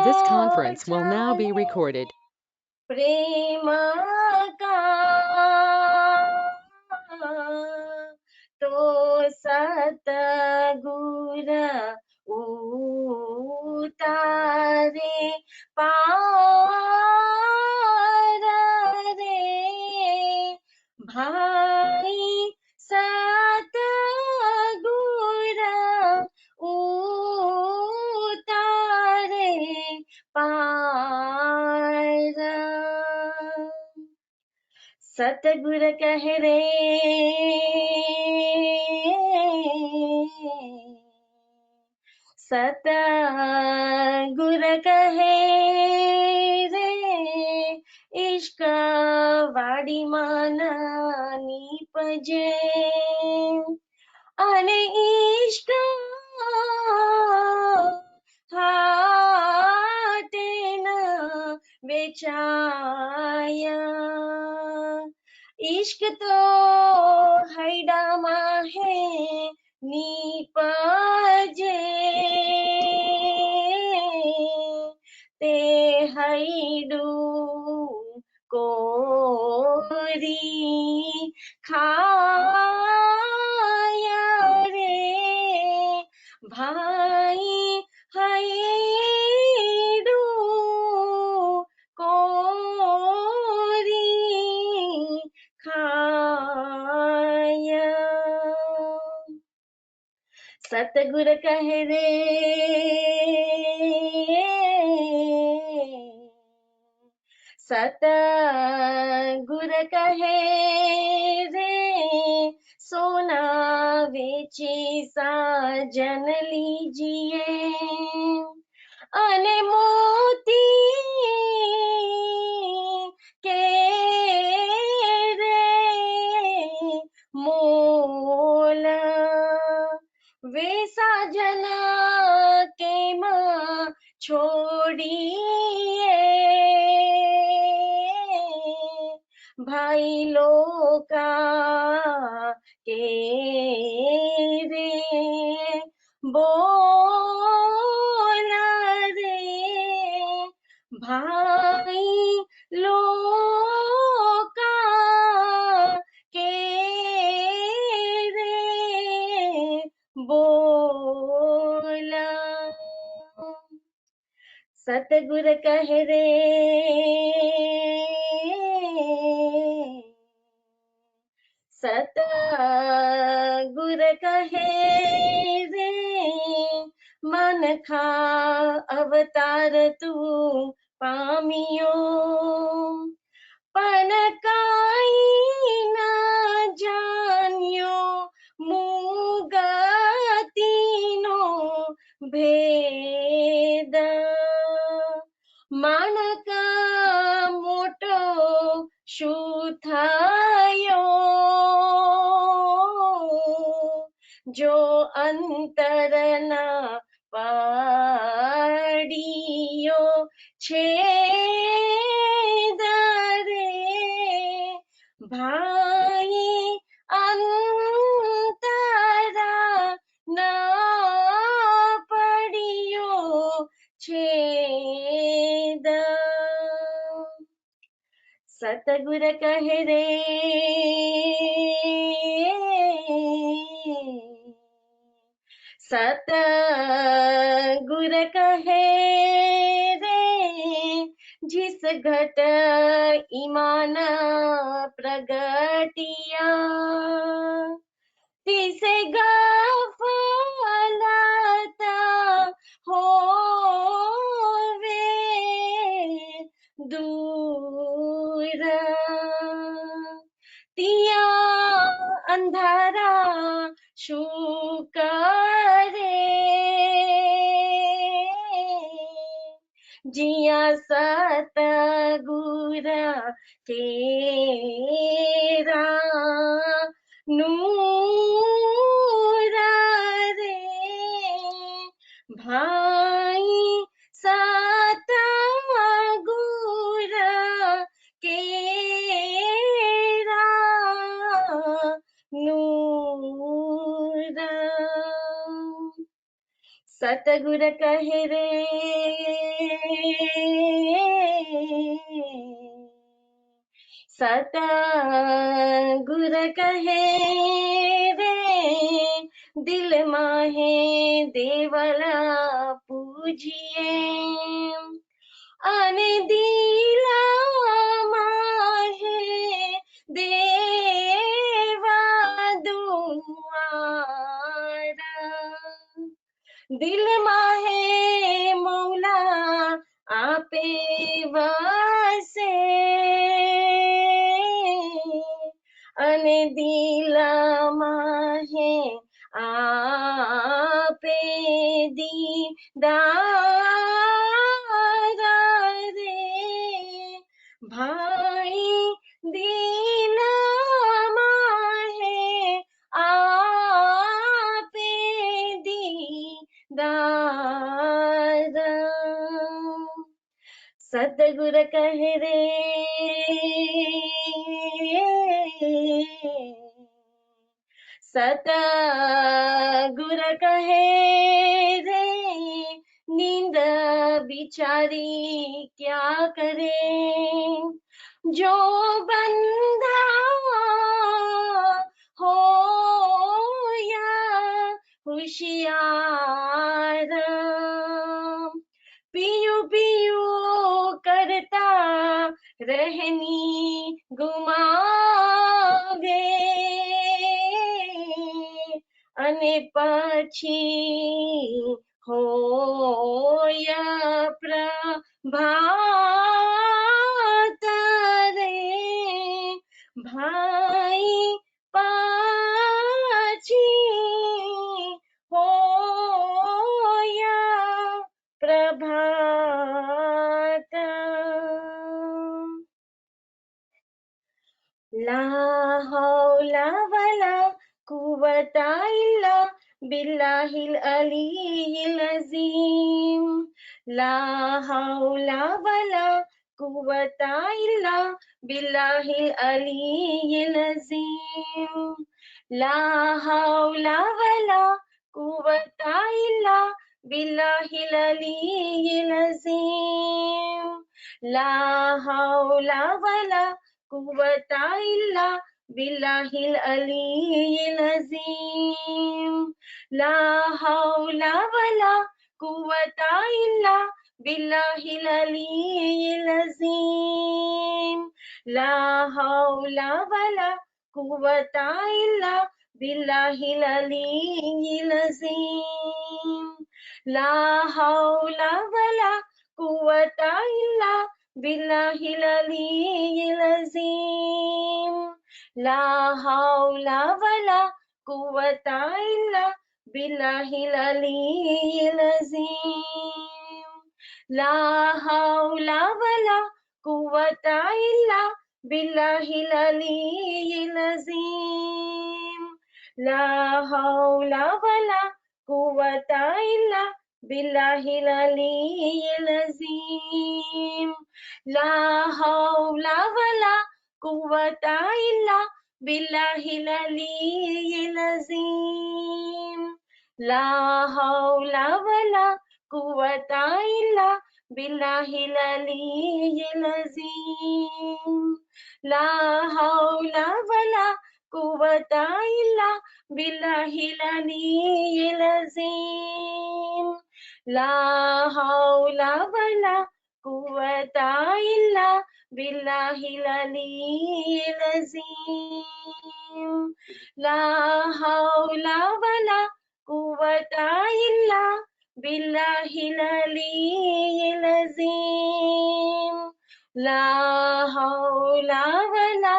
This conference will now be recorded. प्रेम का तो सतगुर उतारे पार रे भाई सतगुर उतारे पार सतगुर कह रे सतगुर कहे रे इश्क वाड़ी माना नीपजे अने इश्क हाटे न बेचाया इश्क तो हैडामा है नीपजे ते हैडू कोरी खाया रे भाई हैडू कोरी खाया सतगुर कह रे सतगुर कहे रे सोना वेची साजन लीजिए अने मोती के रे मोल वे साजन के माँ छोड़िए भाई लोका के रे बोला रे भाई लोका के रे बोला सतगुर कह रे सतगुर कहे रे मन खा अवतार तू पामियो पण काई न जान्यो मुगतीनो भेद मानक मोटो શું થયો જો અંતરના પાડિયો છે દરે ભાઈ અંતરા ના પડિયો छेद सतगुर कह रे सतगुर कहे रे जिस घट ईमान प्रगटिया तिसे गफलता होवे दूर तिया अंधारा शू करे जिया सतगुर तेरा नूरा रे भाई सतगुर केरा नूरा सत सतगुर कहे रे सतगुर कहे रे दिल माहे देवला पूजिए अने दिला माहे देवा दुआरा दिल माहे मौला आपे वासे अने दिला माहे आपे दीदारा रे भाई दिला माहे आपे दीदार सतगुर कहे रे सतगुर कहे रे नींद बिचारी क्या करे जो बंधा हो या होशियार पियू पियू करता रहनी गुमावे अने પછી होया प्रभात रे भाई પછી होया प्रभात ला हौला वला कुवता इल्ला बिल्लाहिल अलीयिल अज़ीम ला हौला वला कुवता इल्ला बिल्लाहिल अलीयिल अज़ीम ला हौला वला कुवता इल्ला बिल्लाहिल अलीयिल अज़ीम ला हौला वला कुव्वता इल्ला बिल्लाहिल अलीयिल अज़ीम ला हौला वला कुव्वता इल्ला बिल्लाहिल अलीयिल अज़ीम ला हौला वला कुव्वता इल्ला बिल्लाहिल अलीयिल अज़ीम ला हौला वला कुव्वता इल्ला बिल्लाहिल अलीयिल अज़ीम ला हौला वला कुव्वता इल्ला बिल्लाहिल अलीयिल अज़ीम ला हौला वला कुव्वता इल्ला बिल्लाहिल अलीयिल अज़ीम ला हौला वला कुव्वता इल्ला बिल्लाहिल अलीयिल अज़ीम ला हौला वला कुव्वता इल्ला बिल्लाहिल अलीयिल अज़ीम ला हौला वला कुव्वता इल्ला बिल्लाहिल अलीयिल अज़ीम ला हौला वला कुव्वता इल्ला बिल्लाहिल अलीयिल अज़ीम ला हौला वला कुव्वता इल्ला बिल्लाहिल अलीयिल अज़ीम ला हौला वला कुव्वता इल्ला बिल्लाहिल अलीयिल अज़ीम ला हौला वला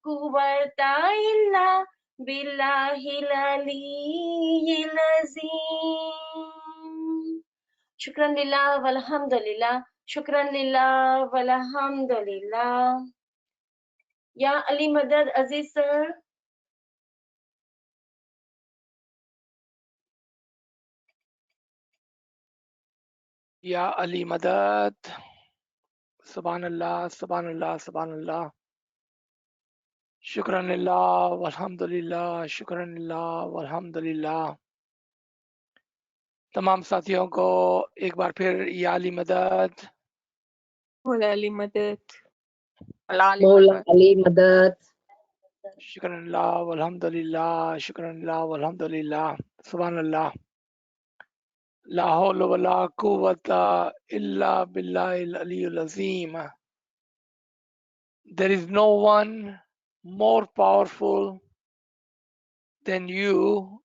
कुव्वता इल्ला बिल्लाहिल अलीयिल अज़ीम शुक्रन लिल्लाह वल्हम्दुलिल्लाह शुक्रन लिल्लाह वल्हम्दुलिल्लाह या अली मदद अजीज सर या अली मदद सुभान अल्लाह सुभान अल्लाह सुभान अल्लाह शुक्रन लिल्लाह वल्हम्दुलिल्लाह शुक्रन लिल्लाह वल्हम्दुलिल्लाह तमाम साथियों को एक बार फिर या अली मदद। मौला अली मदद। अल्लाह अली Mola मदद। Ali Madad. शुक्रान अल्लाह वल्हम्दुलिल्लाह, शुक्रान अल्लाह वल्हम्दुलिल्लाह, सुभान अल्लाह, ला हौला वला कुव्वता इल्ला बिल्लाहिल अलियुल अज़ीम। There is no one more powerful than you,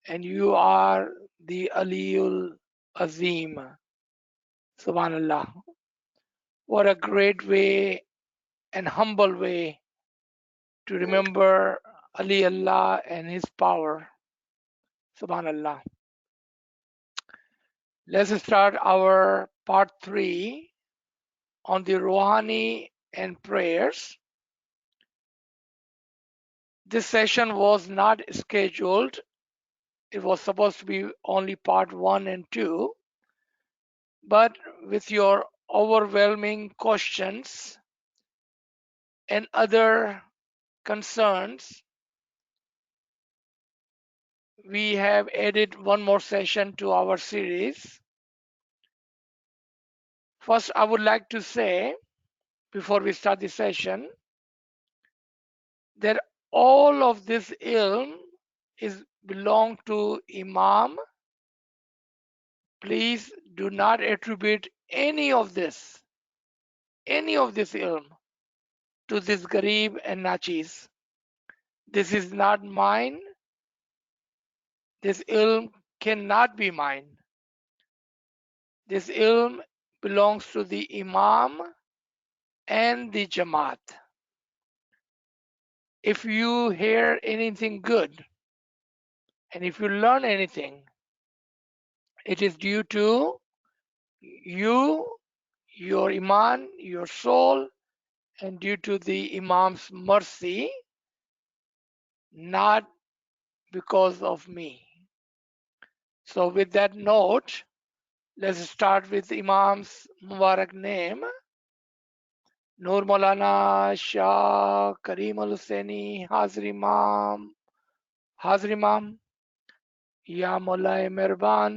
and you are the Aliyul Azim. Subhanallah. What a great way and humble way to remember Ali Allah and His power. Subhanallah. Let's start our part 3 on the Rouhani and prayers. This session was not scheduled. It was supposed to be only part 1 and 2. But with your overwhelming questions and other concerns, we have added one more session to our series. First, I would like to say, before we start the session, that all of this ilm is belong to Imam. Please do not attribute any of this ilm to this Garib and Nachis. This is not mine. This ilm cannot be mine. This ilm belongs to the Imam and the Jamaat. If you hear anything good and if you learn anything, it is due to you, your Iman, your soul, and due to the Imam's mercy, not because of me. So, with that note, let's start with Imam's Mubarak name. नूर मौलाना शाह करीम अल हुसैनी हाजिर इमाम या मौलाए मेहरबान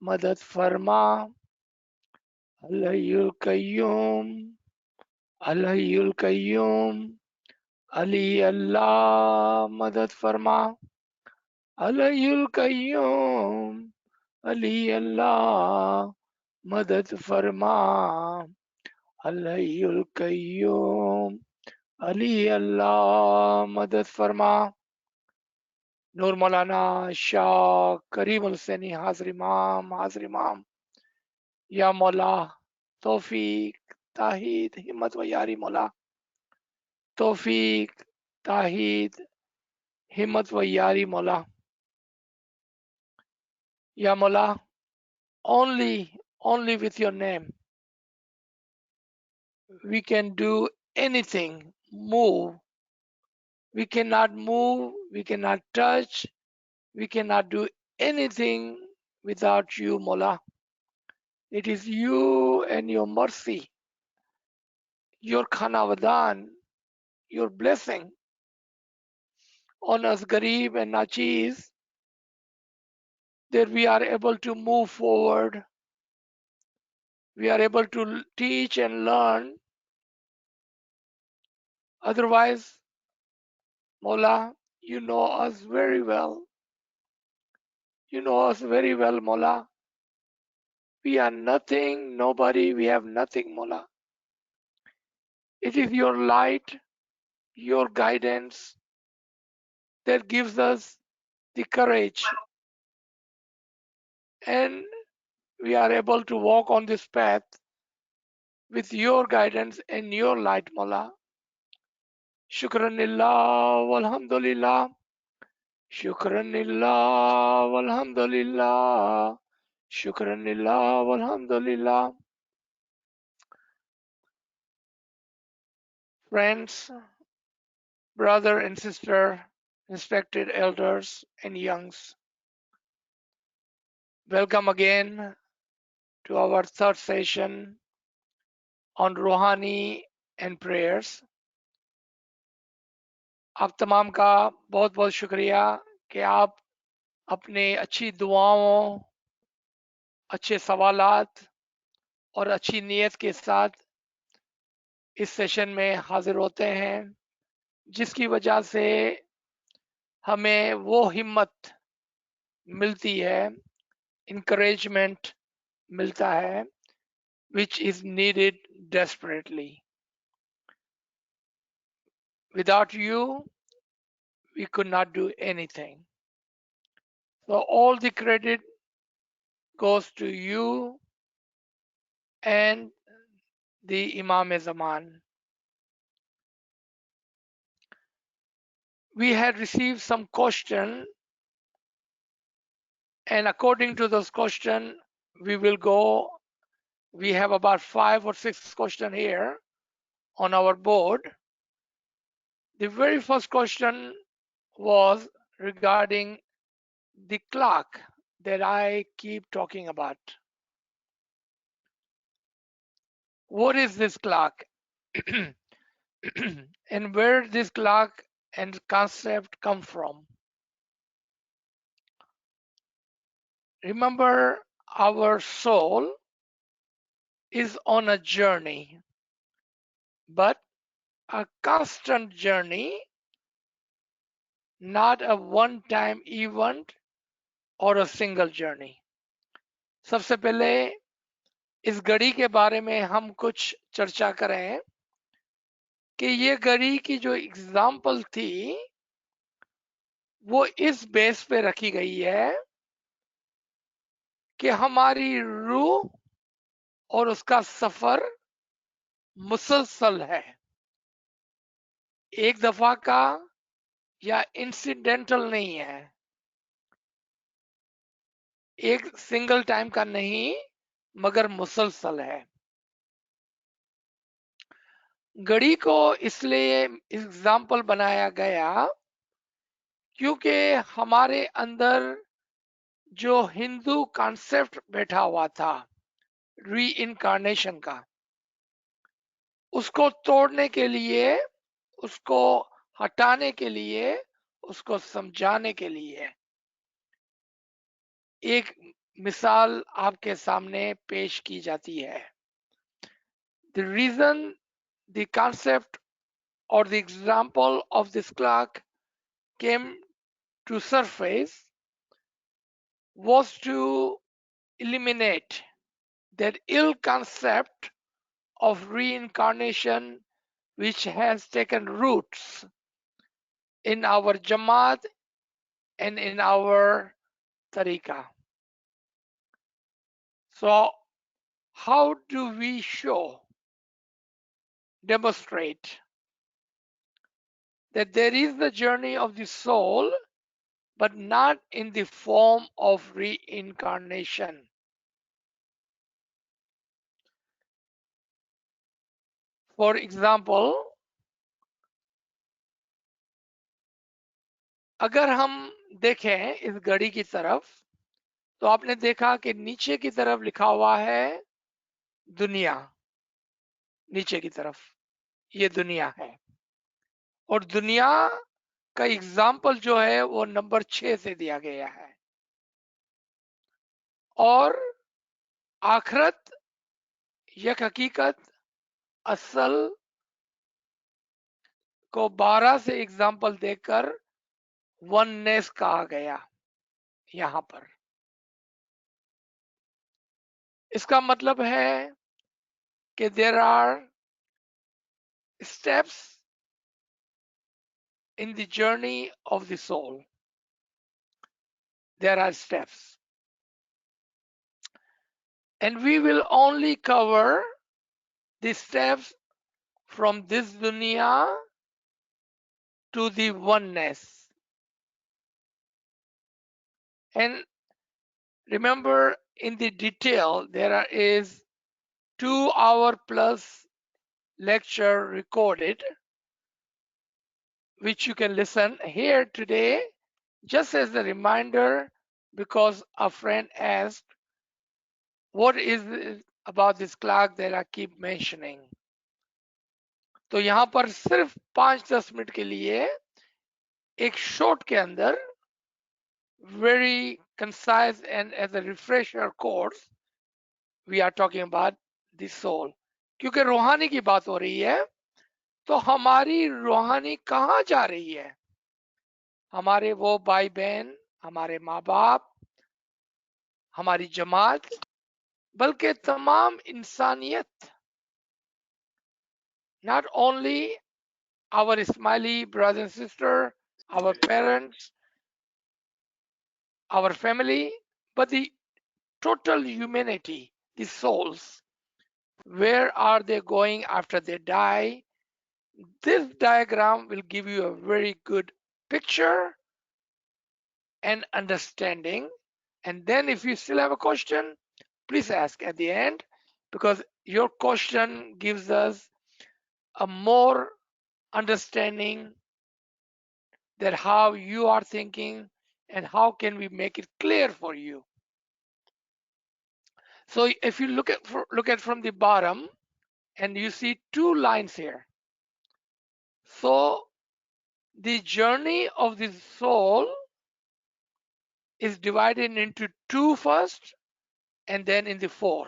मदद फरमा अलहयुल कय्यूम अली अल्लाह मदद फरमा अलहयुल कय्यूम अली अल्लाह मदद फरमा अलहयुल कय्यूम अली अल्लाह मदद फरमा नूर मौलाना शाह करीम अल हुसैनी हाजिर इमाम या मौला तौफीक ताहीद हिम्मत व यारी मौला तौफीक ताहीद हिम्मत व यारी मौला या मौला only with your name we can do anything. We cannot move, we cannot touch, we cannot do anything without you, Mola. It is you and your mercy, your Khanavadan, your blessing on us, Garib and Nachis, that we are able to move forward. We are able to teach and learn. Otherwise, Mola, you know us very well. You know us very well, Mola. We are nothing, nobody, we have nothing, Mola. It is your light, your guidance that gives us the courage, and we are able to walk on this path with your guidance and your light, Mola. Shukranillah walhamdulillah. Shukranillah walhamdulillah. Shukranillah walhamdulillah. Friends, brother and sister, respected elders and youngs, welcome again to our third session on रूहानी and prayers. आप तमाम का बहुत बहुत शुक्रिया कि आप अपने अच्छी दुआओं, अच्छे सवालात और अच्छी नीयत के साथ इस सेशन में हाजिर होते हैं, जिसकी वजह से हमें वो हिम्मत मिलती है, encouragement मिलता है, which is needed desperately. Without you, we could not do anything. So all the credit goes to you and the Imam Zaman. We had received some question, and according to those question, we will go. We have about 5 or 6 question here on our board. The very first question was regarding the clock that I keep talking about. What is this clock? And where this clock and concept come from? Remember, our soul is on a journey, but a constant journey, not a one-time event or a single journey. सबसे पहले इस घड़ी के बारे में हम कुछ चर्चा करें कि ये घड़ी की जो एग्जाम्पल थी वो इस बेस पे रखी गई है कि हमारी रूह और उसका सफर मुसलसल है, एक दफा का या इंसिडेंटल नहीं है, एक सिंगल टाइम का नहीं, मगर मुसलसल है। घड़ी को इसलिए एग्जाम्पल बनाया गया क्योंकि हमारे अंदर जो हिंदू कॉन्सेप्ट बैठा हुआ था री इनकारनेशन का, उसको तोड़ने के लिए, उसको हटाने के लिए, उसको समझाने के लिए एक मिसाल आपके सामने पेश की जाती है। The reason the concept or the example of this clock came to surface was to eliminate that ill concept of reincarnation which has taken roots in our Jamaat and in our Tariqah. So how do we demonstrate that there is the journey of the soul, but not in the form of reincarnation? For example, अगर हम देखें इस घड़ी की तरफ तो आपने देखा कि नीचे की तरफ लिखा हुआ है दुनिया, नीचे की तरफ ये दुनिया है, और दुनिया का एग्जाम्पल जो है वो नंबर 6 से दिया गया है, और आखरत यक हकीकत असल को 12 से एग्जाम्पल देकर वननेस कहा गया यहां पर। इसका मतलब है कि there are steps in the journey of the soul. There are steps. And we will only cover the steps from this dunya to the oneness. And remember, in the detail, there is 2 hour plus lecture recorded, which you can listen here today, just as a reminder, because a friend asked, what is it about this clock that I keep mentioning? तो यहां पर सिर्फ 5-10 minute के लिए एक shot के अंदर very concise and as a refresher course, we are talking about the soul. क्योंकि रूहानी की बात हो रही है, तो हमारी रूहानी कहाँ जा रही है? हमारे वो भाई बहन, हमारे माँ बाप, हमारी जमात, बल्कि तमाम इंसानियत, not only our smiley brothers and sisters, our parents, our family, but the total humanity, the souls. Where are they going after they die? This diagram will give you a very good picture and understanding. And then if you still have a question, please ask at the end, because your question gives us a more understanding that how you are thinking and how can we make it clear for you. So if you look at from the bottom, and you see two lines here. So the journey of the soul is divided into two first and then in the four.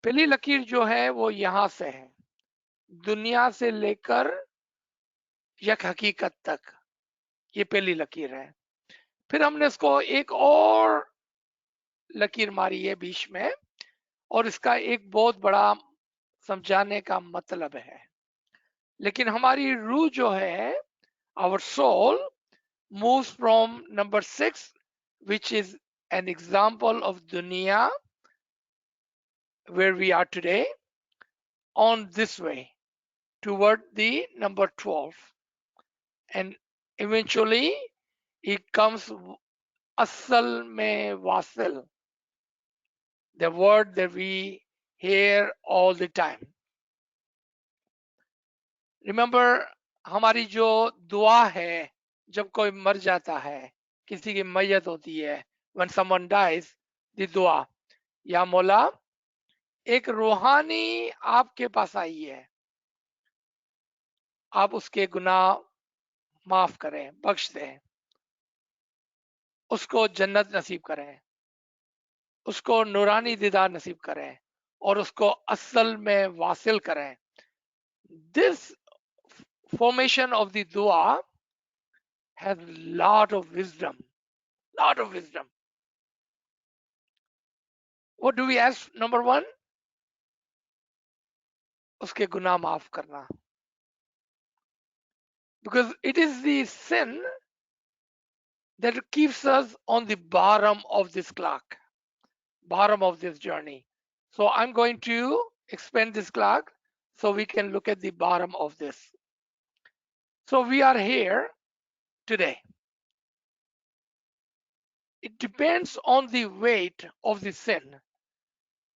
पहली लकीर जो है वो यहां से है, दुनिया से लेकर यक हकीकत तक, ये पहली लकीर है। फिर हमने इसको एक और लकीर मारी है बीच में, और इसका एक बहुत बड़ा समझाने का मतलब है। लेकिन हमारी रूह जो है, our soul, moves from number 6, which is an example of dunya, where we are today, on this way toward the number 12, and eventually it comes asal mein wasil, the word that we hear all the time. Remember, हमारी जो दुआ है जब कोई मर जाता है, किसी की मैयत होती है, when someone dies, the दुआ, या मौला एक रूहानी आपके पास आई है, आप उसके गुनाह माफ करें, बख्श दें, उसको जन्नत नसीब करें, उसको नूरानी दीदार नसीब करें, और उसको असल में वासिल करें. This formation of the dua has lot of wisdom. What do we ask? Number 1, उसके गुनाह माफ करना. Because it is the sin that keeps us on the bottom of this clock, bottom of this journey. So I'm going to expand this clock so we can look at the bottom of this. So we are here today. It depends on the weight of the sin.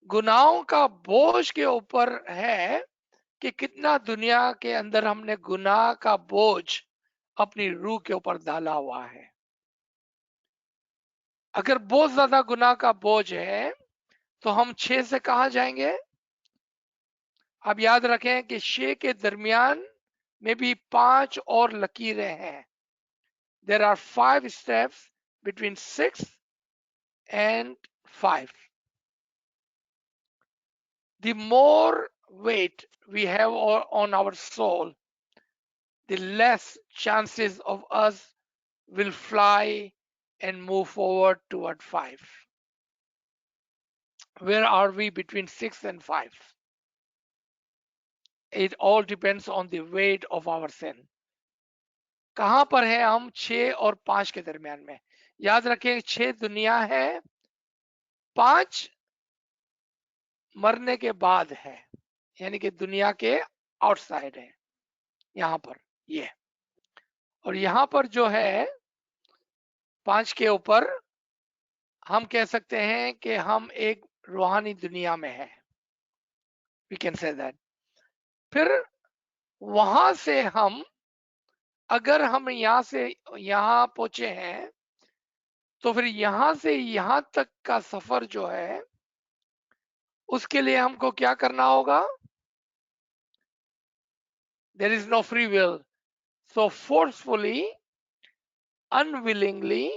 गुनाहों का बोझ के ऊपर है कि कितना दुनिया के अंदर हमने गुनाह का बोझ अपनी रूह के ऊपर डाला हुआ है. अगर बहुत ज्यादा गुनाह का बोझ है तो हम 6 से कहां जाएंगे? आप याद रखें कि 6 के दरमियान में भी 5 और लकीरें हैं. There are 5 steps between 6 and 5. The more weight we have on our soul, the less chances of us will fly and move forward toward 5. Where are we between 6 and 5? It all depends on the weight of our sin. कहां पर है हम 6 और 5 के दरमियान में? याद रखें 6 दुनिया है, 5 मरने के बाद है, यानी कि दुनिया के आउटसाइड है, यहां पर ये. और यहां पर जो है 5 के ऊपर हम कह सकते हैं कि हम एक रूहानी दुनिया में है. We can say that. फिर वहां से हम, अगर हम यहां से यहां पहुंचे हैं, तो फिर यहां से यहां तक का सफर जो है उसके लिए हमको क्या करना होगा? There is no free will. So forcefully, unwillingly,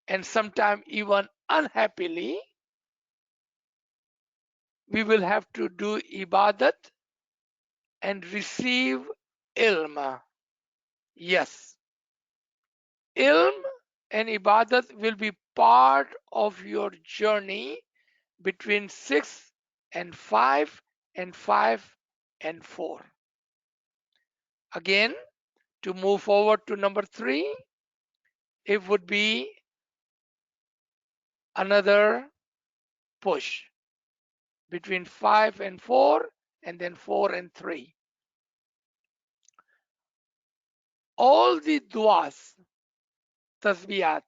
and sometimes even unhappily, we will have to do ibadat and receive ilm. Yes, ilm and ibadat will be part of your journey between 6 and 5 and 5 and 4. Again, to move forward to number 3, it would be another push between 5 and 4 and then 4 and 3. All the duas, tasbiyat,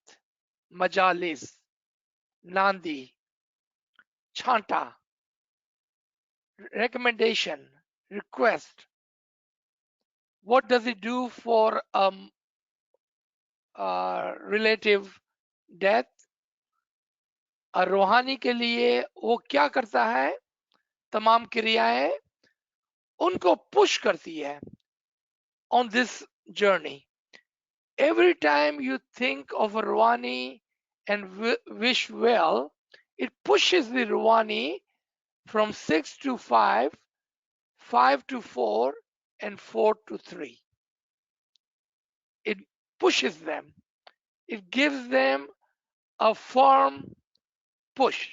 majalis, nandi, chanta, recommendation, request, what does it do for relative death? रूहानी के लिए वो क्या करता है? तमाम क्रियाएं उनको पुश करती है on this journey. Every time you think of a Ruhani and wish well, it pushes the Ruhani from 6 to 5, 5 to 4, and 4 to 3. It pushes them. It gives them a firm push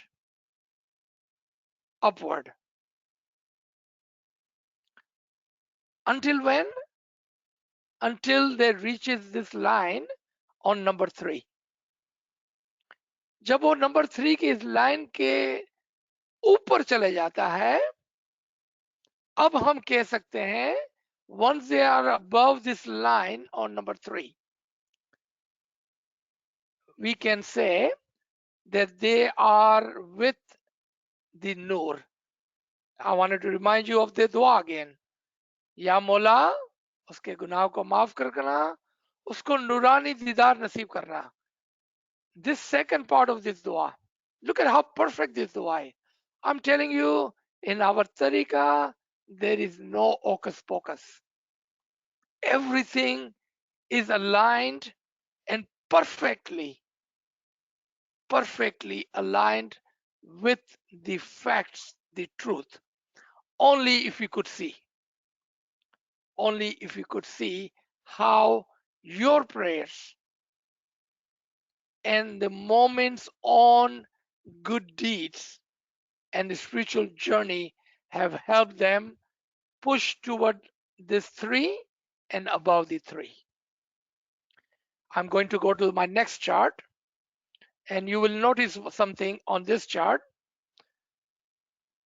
upward. Until when? Until they reaches this line on number 3. जब वो number 3 की इस line के ऊपर चले जाता है, अब हम कह सकते हैं once they are above this line on number 3, we can say that they are with the Noor. I wanted to remind you of the dua again. Ya Mola, उसके गुनाह को माफ करना, उसको नूरानी दीदार नसीब करना. This second part of this dua, look at how perfect this dua is. I'm telling you, in our tariqah, there is no hocus pocus. Everything is aligned and perfectly aligned with the facts, the truth. Only if we could see how your prayers and the moments on good deeds and the spiritual journey have helped them push toward this 3 and above the 3. I'm going to go to my next chart, and you will notice something on this chart.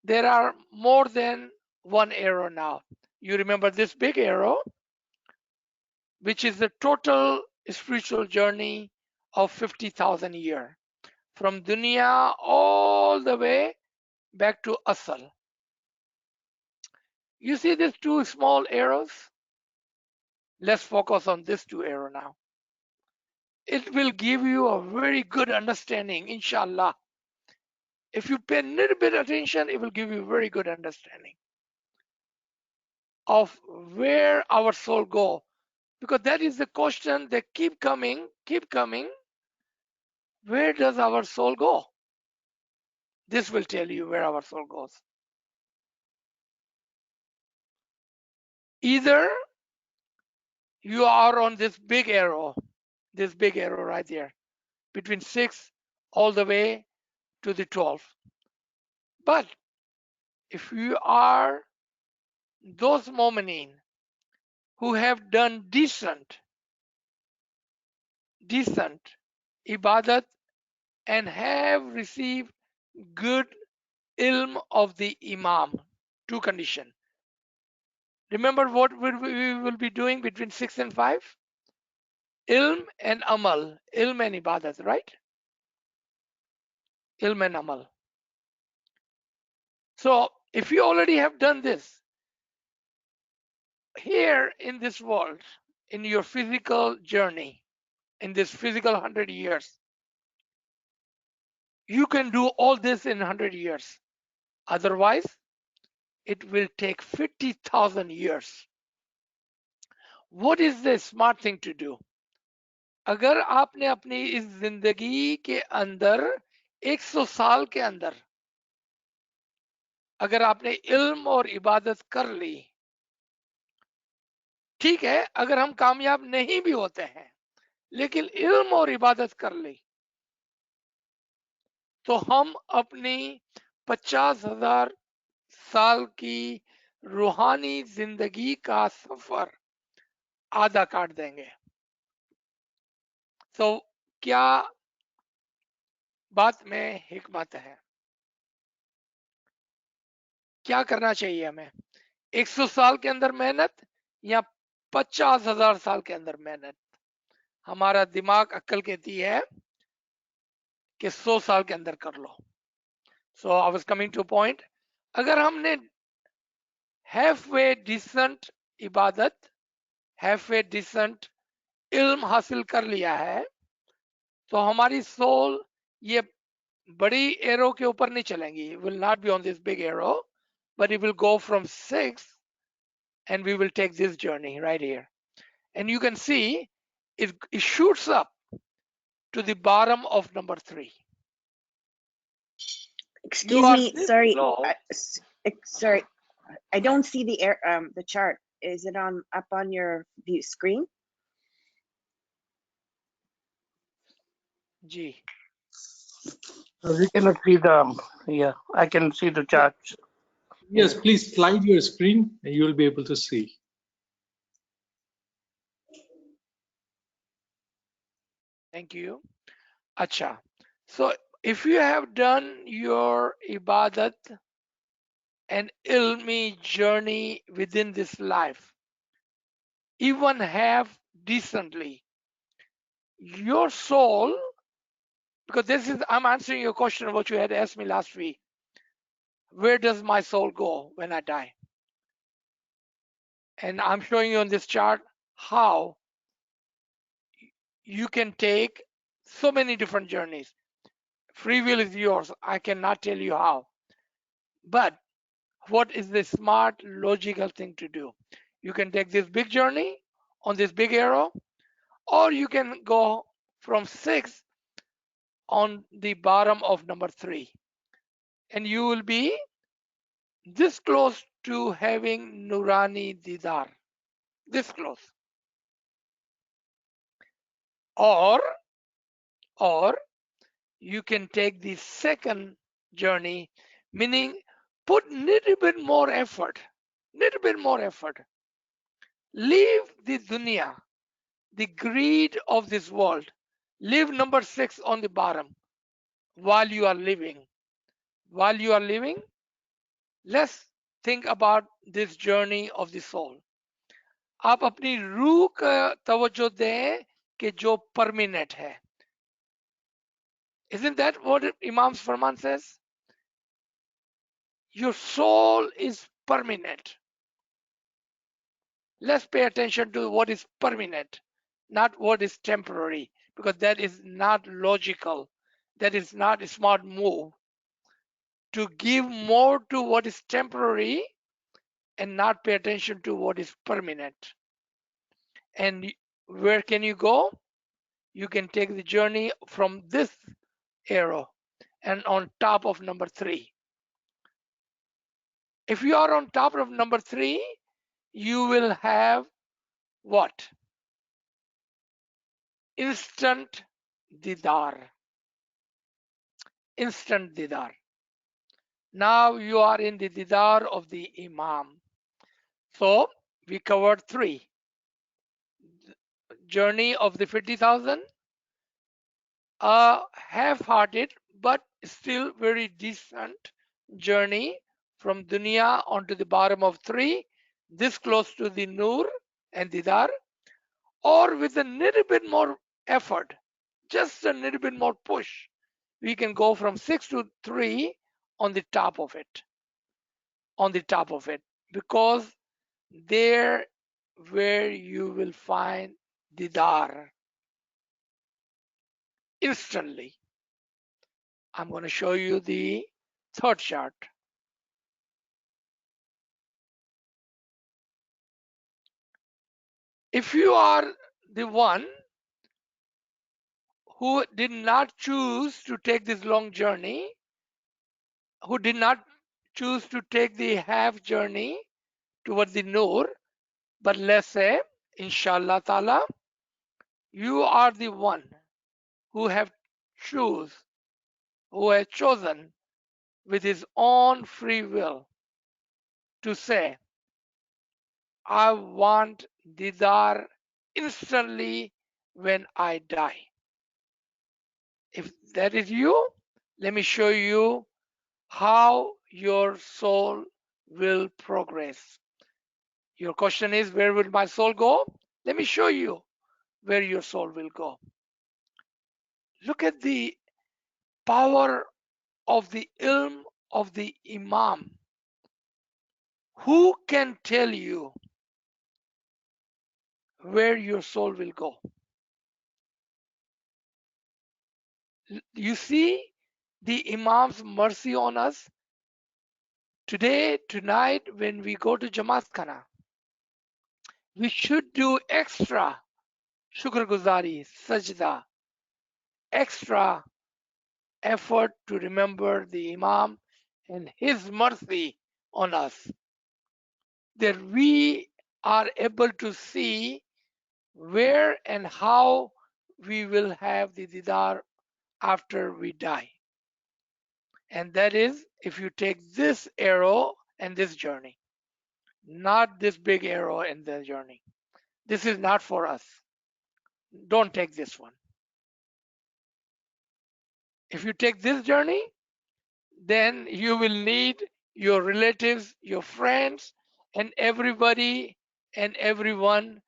There are more than one arrow now. You remember this big arrow, which is the total spiritual journey of 50,000 years, from dunya all the way back to asal. You see these 2 small arrows? Let's focus on this 2 arrow now. It will give you a very good understanding, inshallah. If you pay a little bit attention, it will give you very good understanding of where our soul go, because that is the question that keep coming. Where does our soul go? This will tell you where our soul goes. Either you are on this big arrow right there, between 6 all the way to the 12. But if you are those mu'minin who have done decent ibadat and have received good ilm of the imam, 2 conditions. Remember what we will be doing between 6 and 5? Ilm and amal, ilm and ibadat, right? Ilm and amal. So if you already have done this, here in this world, in your physical journey, in this physical 100 years, you can do all this in 100 years. Otherwise, it will take 50,000 years. What is the smart thing to do? अगर आपने अपनी इस जिंदगी के अंदर 100 साल के अंदर अगर आपने इल्म और इबादत कर ली, ठीक है, अगर हम कामयाब नहीं भी होते हैं लेकिन इल्म और इबादत कर ली, तो हम अपनी 50,000 साल की रूहानी जिंदगी का सफर आधा काट देंगे। तो क्या बात में हिकमत है? क्या करना चाहिए हमें? 100 साल के अंदर मेहनत या 50,000 साल के अंदर मेहनत? हमारा दिमाग अक्ल कहती है कि 100 साल के अंदर कर लो। So I was coming to point, अगर हमने हाफ वे डिसेंट इबादत, हाफ वे डिसेंट इल्म हासिल कर लिया है, तो हमारी सोल ये बड़ी एरो के ऊपर नहीं चलेंगी, will not be on this big arrow, but it will go from 6 and we will take this journey right here. And you can see it shoots up to the bottom of number 3. Excuse are me, this sorry, close. sorry, I don't see the chart. Is it up on your view screen? G. We cannot see the, I can see the charts. Yes, please slide your screen and you will be able to see. Thank you. Acha. So if you have done your ibadat and ilmi journey within this life, even half decently, your soul, because this is, I'm answering your question what you had asked me last week. Where does my soul go when I die? And I'm showing you on this chart how you can take so many different journeys. Free will is yours. I cannot tell you how. But what is the smart, logical thing to do? You can take this big journey on this big arrow, or you can go from 6 on the bottom of number 3. And you will be this close to having Nurani Didar. This close. Or you can take the second journey, meaning put little bit more effort, leave the dunya, the greed of this world, leave number 6 on the bottom. While you are living, let's think about this journey of the soul. आप अपनी रूह का तवज्जो दें कि जो permanent है. Isn't that what Imam's Farman says? Your soul is permanent. Let's pay attention to what is permanent, not what is temporary, because that is not logical. That is not a smart move. To give more to what is temporary and not pay attention to what is permanent. And where can you go? You can take the journey from this arrow and on top of number 3. If you are on top of number 3, you will have what? Instant didar. Instant didar. Now you are in the didar of the Imam. So we covered 3. Journey of the 50,000, a half-hearted but still very decent journey from dunya onto the bottom of 3, this close to the Nur and Didar, or with a little bit more effort, just a little bit more push, we can go from 6 to 3 on the top of it. Because there where you will find Didar instantly. I'm going to show you the third chart. If you are the one who did not choose to take this long journey, who did not choose to take the half journey towards the Nur, but let's say, Inshallah Ta'ala, you are the one who have choose, who has chosen with his own free will to say, I want Didar instantly when I die. If that is you, let me show you how your soul will progress. Your question is, where will my soul go? Let me show you where your soul will go. Look at the power of the ilm of the Imam. Who can tell you where your soul will go? You see the Imam's mercy on us today, tonight, when we go to Jamaat Khana. We should do extra shukr guzari, sajda, extra effort to remember the Imam and his mercy on us, that we are able to see where and how we will have the didar after we die. And that is if you take this arrow and this journey, not this big arrow in the journey. This is not for us. Don't take this one. If you take this journey, then you will need your relatives, your friends, and everybody and everyone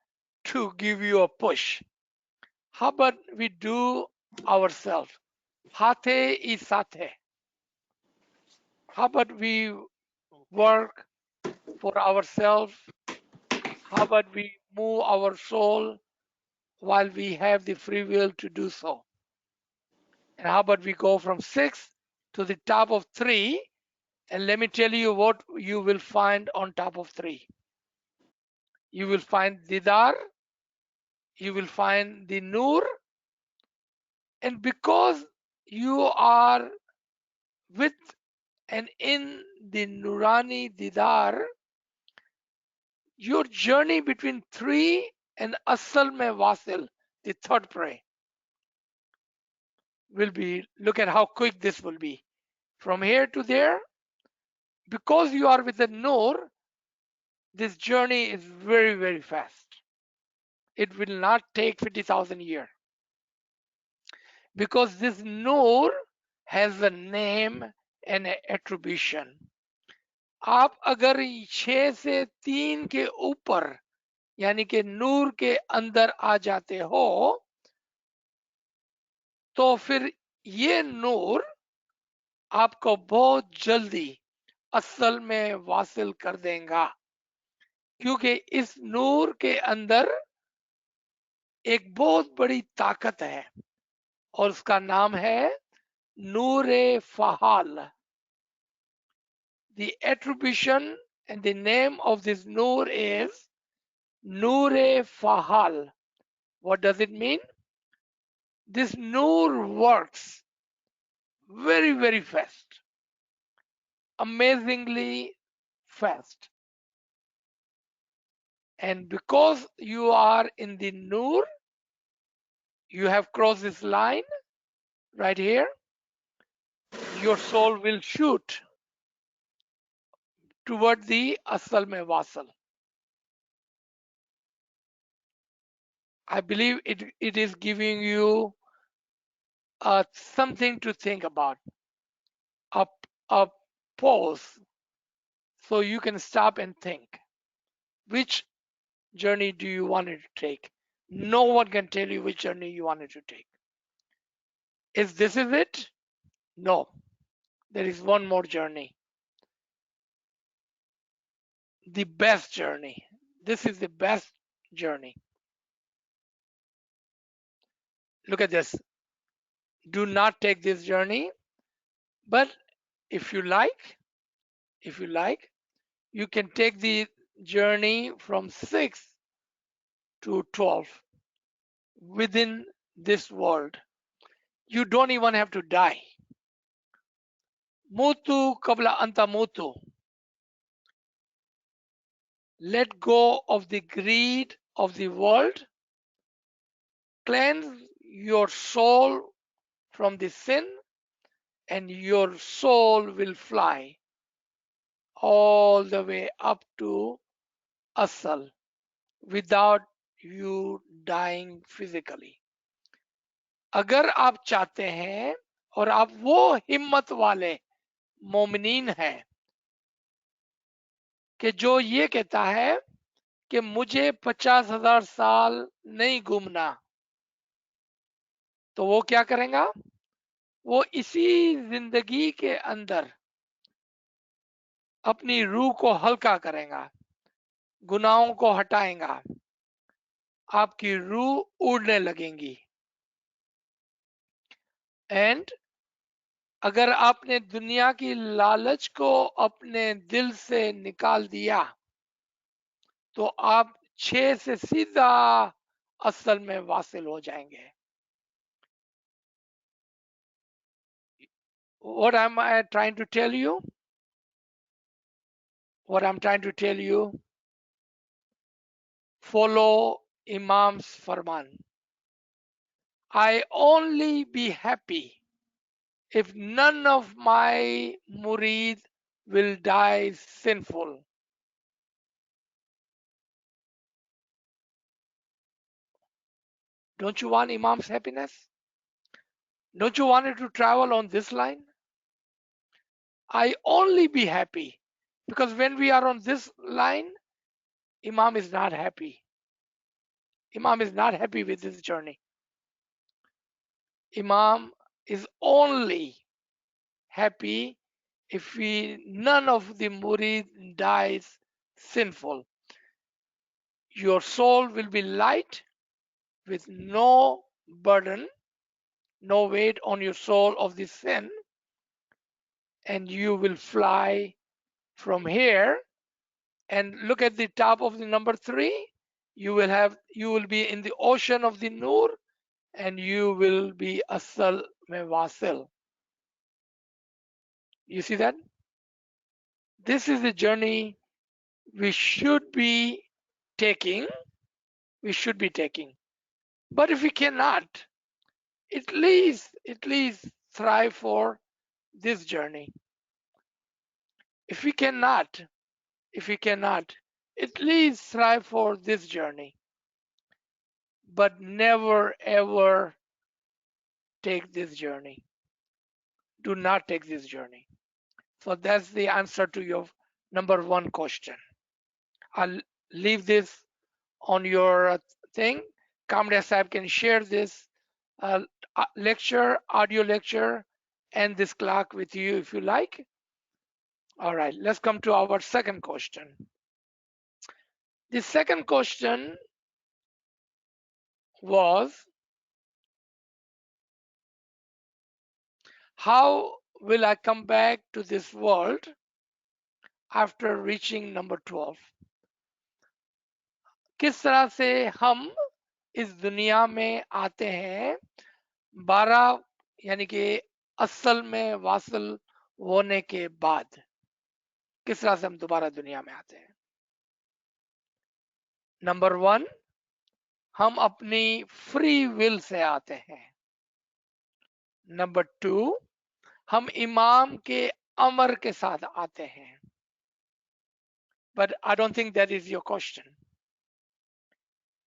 to give you a push. How about we do ourselves? Hathe is sathe. How about we work for ourselves? How about we move our soul while we have the free will to do so? And how about we go from 6 to the top of 3? And let me tell you what you will find on top of 3. You will find Didar, you will find the Nur, and because you are with and in the Nurani Didar, your journey between 3 and Asal Mein Wasil, the third prayer, will be, look at how quick this will be. From here to there, because you are with the Nur, this journey is very, very fast. It will not take 50,000 years. Because this Nur has a name and an attribution. आप अगर 6 से 3 के ऊपर यानी कि नूर के अंदर आ जाते हो तो फिर ये नूर आपको बहुत जल्दी असल में वासिल कर देगा, क्योंकि इस नूर के अंदर एक बहुत बड़ी ताकत है और उसका नाम है नूरे फहाल. The attribution and the name of this Nur is Nure Fahal. What does it mean? This Nur works very, very fast, amazingly fast. And because you are in the Nur, you have crossed this line right here, your soul will shoot toward the Asal Mein Wasal. I believe it is giving you something to think about, a pause, so you can stop and think. Which journey do you want to take? No one can tell you which journey you wanted to take. Is this is it? No. There is one more journey. The best journey. This is the best journey. Look at this. Do not take this journey, but if you like, you can take the journey from 6 to 12 within this world. You don't even have to die. Mutu kabla anta mutu. Let go of the greed of the world. Cleanse your soul from the sin, and your soul will fly all the way up to Asal without you dying physically. अगर आप चाहते हैं और आप वो हिम्मत वाले मोमिनीन हैं कि जो ये कहता है कि मुझे 50,000 साल नहीं घूमना, तो वो क्या करेगा? वो इसी जिंदगी के अंदर अपनी रूह को हल्का करेगा, गुनाहों को हटाएगा, आपकी रूह उड़ने लगेगी। एंड अगर आपने दुनिया की लालच को अपने दिल से निकाल दिया, तो आप 6 से सीधा असल में वासिल हो जाएंगे। What am I trying to tell you? What I'm trying to tell you, follow Imam's farman. I only be happy if none of my murid will die sinful. Don't you want Imam's happiness? Don't you want it to travel on this line? I only be happy because when we are on this line, Imam is not happy. Imam is not happy with this journey. Imam is only happy if none of the murid dies sinful. Your soul will be light with no burden, no weight on your soul of the sin, and you will fly from here and look at the top of the number 3. You will be in the ocean of the Nur, and you will be asal mein wasil. You see that? This is the journey we should be taking. We should be taking. But if we cannot, at least thrive for this journey. If we cannot, at least strive for this journey. But never ever take this journey. Do not take this journey. So that's the answer to your number 1 question. I'll leave this on your thing. Kamria Sahib can share this lecture, audio lecture, and this clock with you if you like. All right, let's come to our second question. The second question was, how will I come back to this world after reaching number 12? किस तरह से हम इस दुनिया में आते हैं 12 यानी कि असल में वासल होने के बाद, किस तरह से हम दोबारा दुनिया में आते हैं? नंबर 1, हम अपनी फ्री विल से आते हैं। नंबर 2, हम इमाम के अमर के साथ आते हैं। But I don't think that is your question.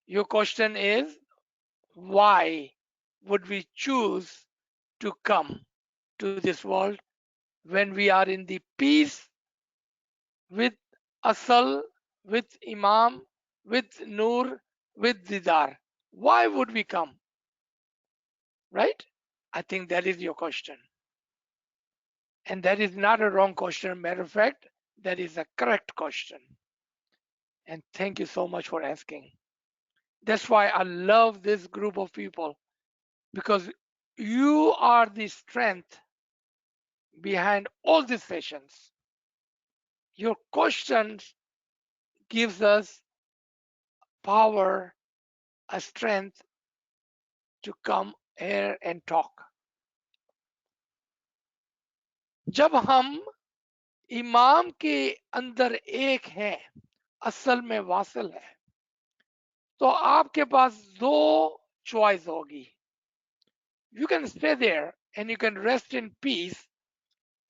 Your question is, why would we choose to come to this world when we are in the peace with Asal, with Imam, with Nur, with Didar? Why would we come? Right? I think that is your question. And that is not a wrong question. Matter of fact, that is a correct question. And thank you so much for asking. That's why I love this group of people, because you are the strength behind all these sessions. Your questions gives us power, a strength to come here and talk. जब हम इमाम के अंदर एक है, असल में vassal है, तो आपके पास दो चॉइस होगी. You can stay there and you can rest in peace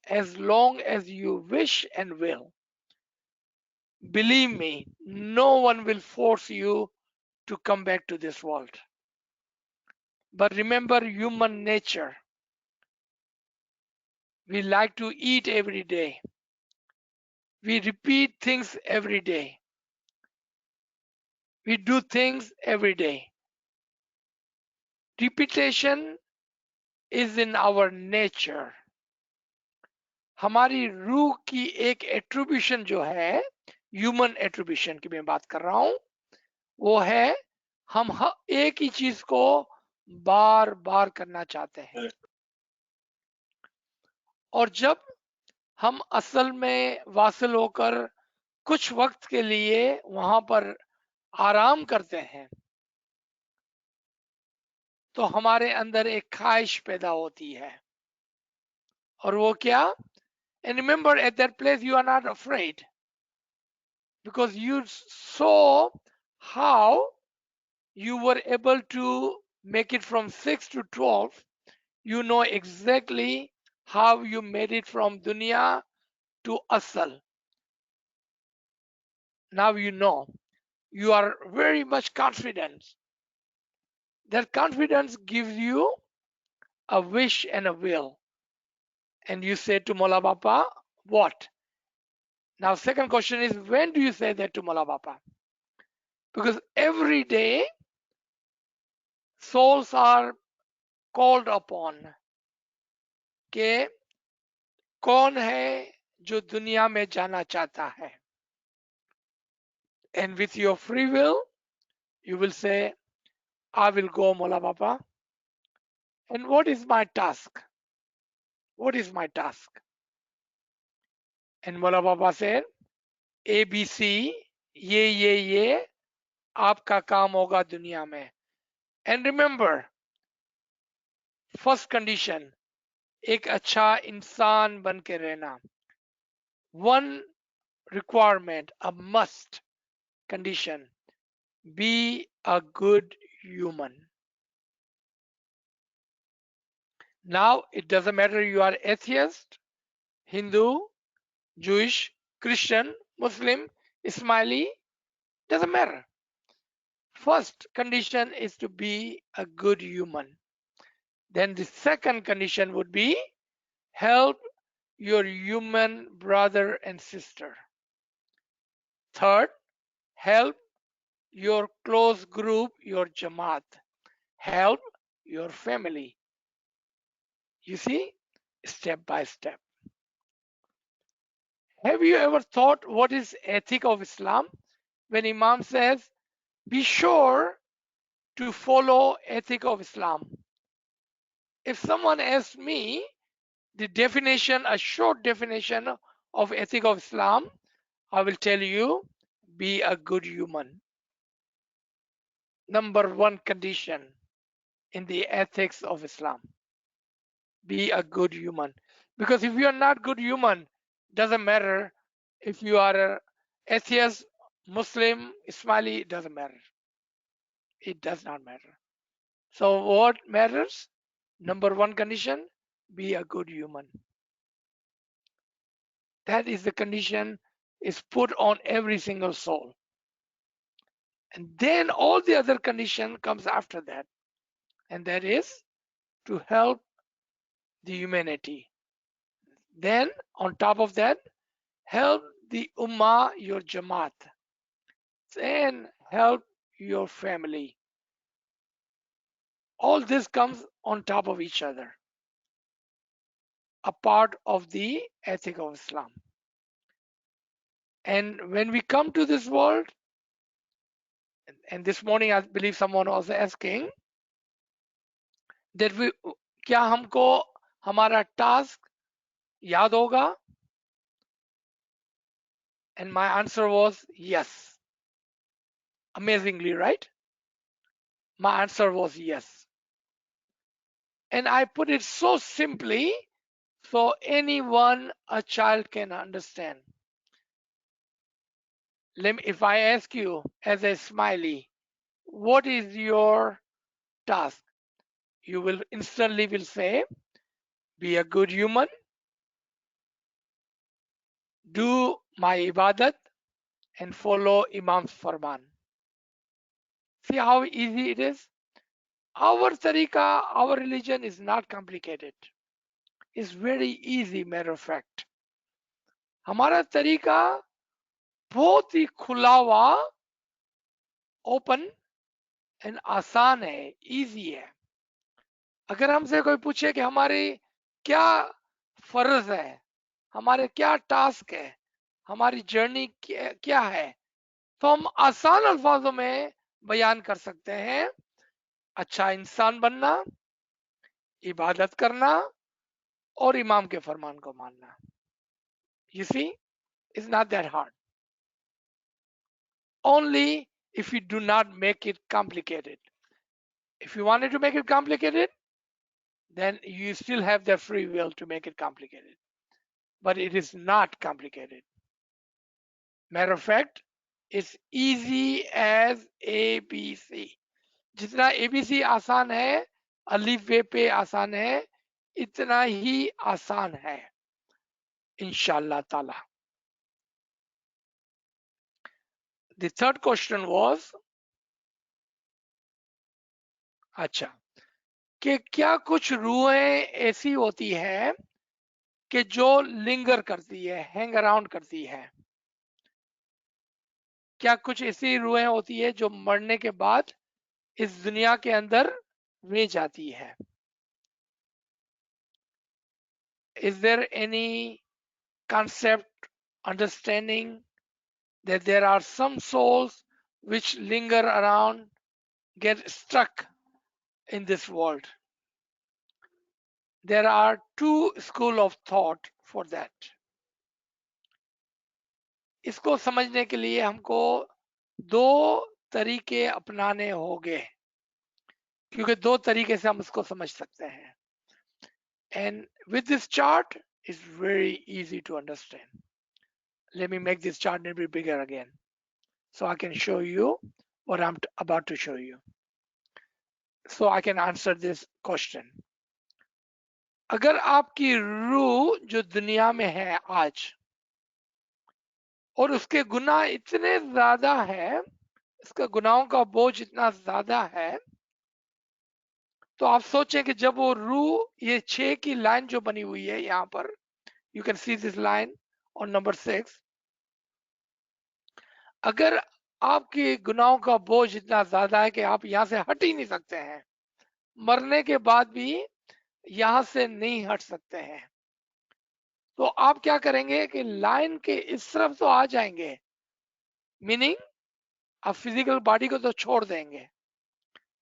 as long as you wish and will. Believe me, no one will force you to come back to this world. But remember human nature. We like to eat every day. We repeat things every day. We do things every day. Repetition is in our nature. हमारी रूह की एक attribution जो है, human attribution की मैं बात कर रहा हूं, वो है हम एक ही चीज को बार बार करना चाहते हैं. और जब हम असल में वासिल होकर कुछ वक्त के लिए वहां पर आराम करते हैं, तो हमारे अंदर एक ख्वाहिश पैदा होती है. और वो क्या? And remember, at that place you are not afraid, because you saw how you were able to make it from 6 to 12. You know exactly how you made it from dunya to asal. Now you know. You are very much confident. That confidence gives you a wish and a will. And you say to Mola Bapa, what? Now, second question is, when do you say that to Mola Bapa? Because every day, souls are called upon कि कौन है जो दुनिया में जाना चाहता है. And with your free will, you will say, I will go, Mola Bapa. And what is my task? What is my task? And Mola Baba said, ABC, ये आपका काम होगा दुनिया में. And remember, first condition, एक अच्छा इंसान बन के रहना. One requirement, a must condition, be a good human. Now, it doesn't matter you are atheist, Hindu, Jewish, Christian, Muslim, Ismaili, doesn't matter. First condition is to be a good human. Then the second condition would be help your human brother and sister. Third, help your close group, your Jamaat. Help your family. You see, step by step. Have you ever thought what is ethic of Islam? When Imam says, be sure to follow ethic of Islam. If someone asks me the definition, a short definition of ethic of Islam, I will tell you, be a good human. Number one condition in the ethics of Islam. Be a good human. Because if you are not good human, doesn't matter if you are an atheist, Muslim, Ismaili, it doesn't matter. It does not matter. So what matters? Number one condition, be a good human. That is the condition is put on every single soul. And then all the other condition comes after that. And that is to help the humanity. Then on top of that, help the ummah, your jamaat. Then help your family. All this comes on top of each other. A part of the ethic of Islam. And when we come to this world, and this morning I believe someone was asking that क्या हमको हमारा task याद होगा? And my answer was yes. Amazingly, right? My answer was yes. And I put it so simply So anyone, a child can understand. If I ask you as a smiley, what is your task? You will instantly will say, be a good human, do my ibadat, and follow Imam's farman. See how easy it is? Our tariqa, our religion is not complicated. It's very easy, matter of fact. हमारा तरीका बहुत ही खुला हुआ, open and आसान है, easy है. अगर हमसे कोई पूछे कि हमारी क्या फर्ज है, हमारे क्या टास्क है, हमारी जर्नी क्या है, तो हम आसान अल्फाजों में बयान कर सकते हैं. अच्छा इंसान बनना, इबादत करना और इमाम के फरमान को मानना. You see, it's not that hard. Only if you do not make it complicated. If you wanted to make it complicated, then you still have the free will to make it complicated. But it is not complicated. Matter of fact, it's easy as ABC. जितना ABC आसान है, अलिफ बे पे आसान है, इतना ही आसान है, इंशाल्लाह ताला. The third question was, अच्छा, कि क्या कुछ रूहें ऐसी होती है कि जो लिंगर करती है, हैंग अराउंड करती है? क्या कुछ ऐसी रूहें होती है जो मरने के बाद इस दुनिया के अंदर रह जाती है? Is there any concept, understanding that there are some souls which linger around, get stuck in this world? There are two school of thought for that. इसको समझने के लिए हमको दो तरीके अपनाने होंगे, क्योंकि दो तरीके से हम इसको समझ सकते हैं. And with this chart, it's very easy to understand. Let me make this chart a little bit bigger again, so I can show you what I'm about to show you. So I can answer this question. अगर आपकी रूह जो दुनिया में है आज, और उसके गुनाह इतने ज्यादा है, इसका गुनाहों का बोझ इतना ज्यादा है, तो आप सोचें कि जब वो रूह, ये 6 की लाइन जो बनी हुई है यहाँ पर, you can see this line on number 6. अगर आपके गुनाहों का बोझ इतना ज्यादा है कि आप यहाँ से हट ही नहीं सकते हैं, मरने के बाद भी यहाँ से नहीं हट सकते हैं, तो आप क्या करेंगे कि लाइन के इस तरफ तो आ जाएंगे, मीनिंग आप फिजिकल बॉडी को तो छोड़ देंगे,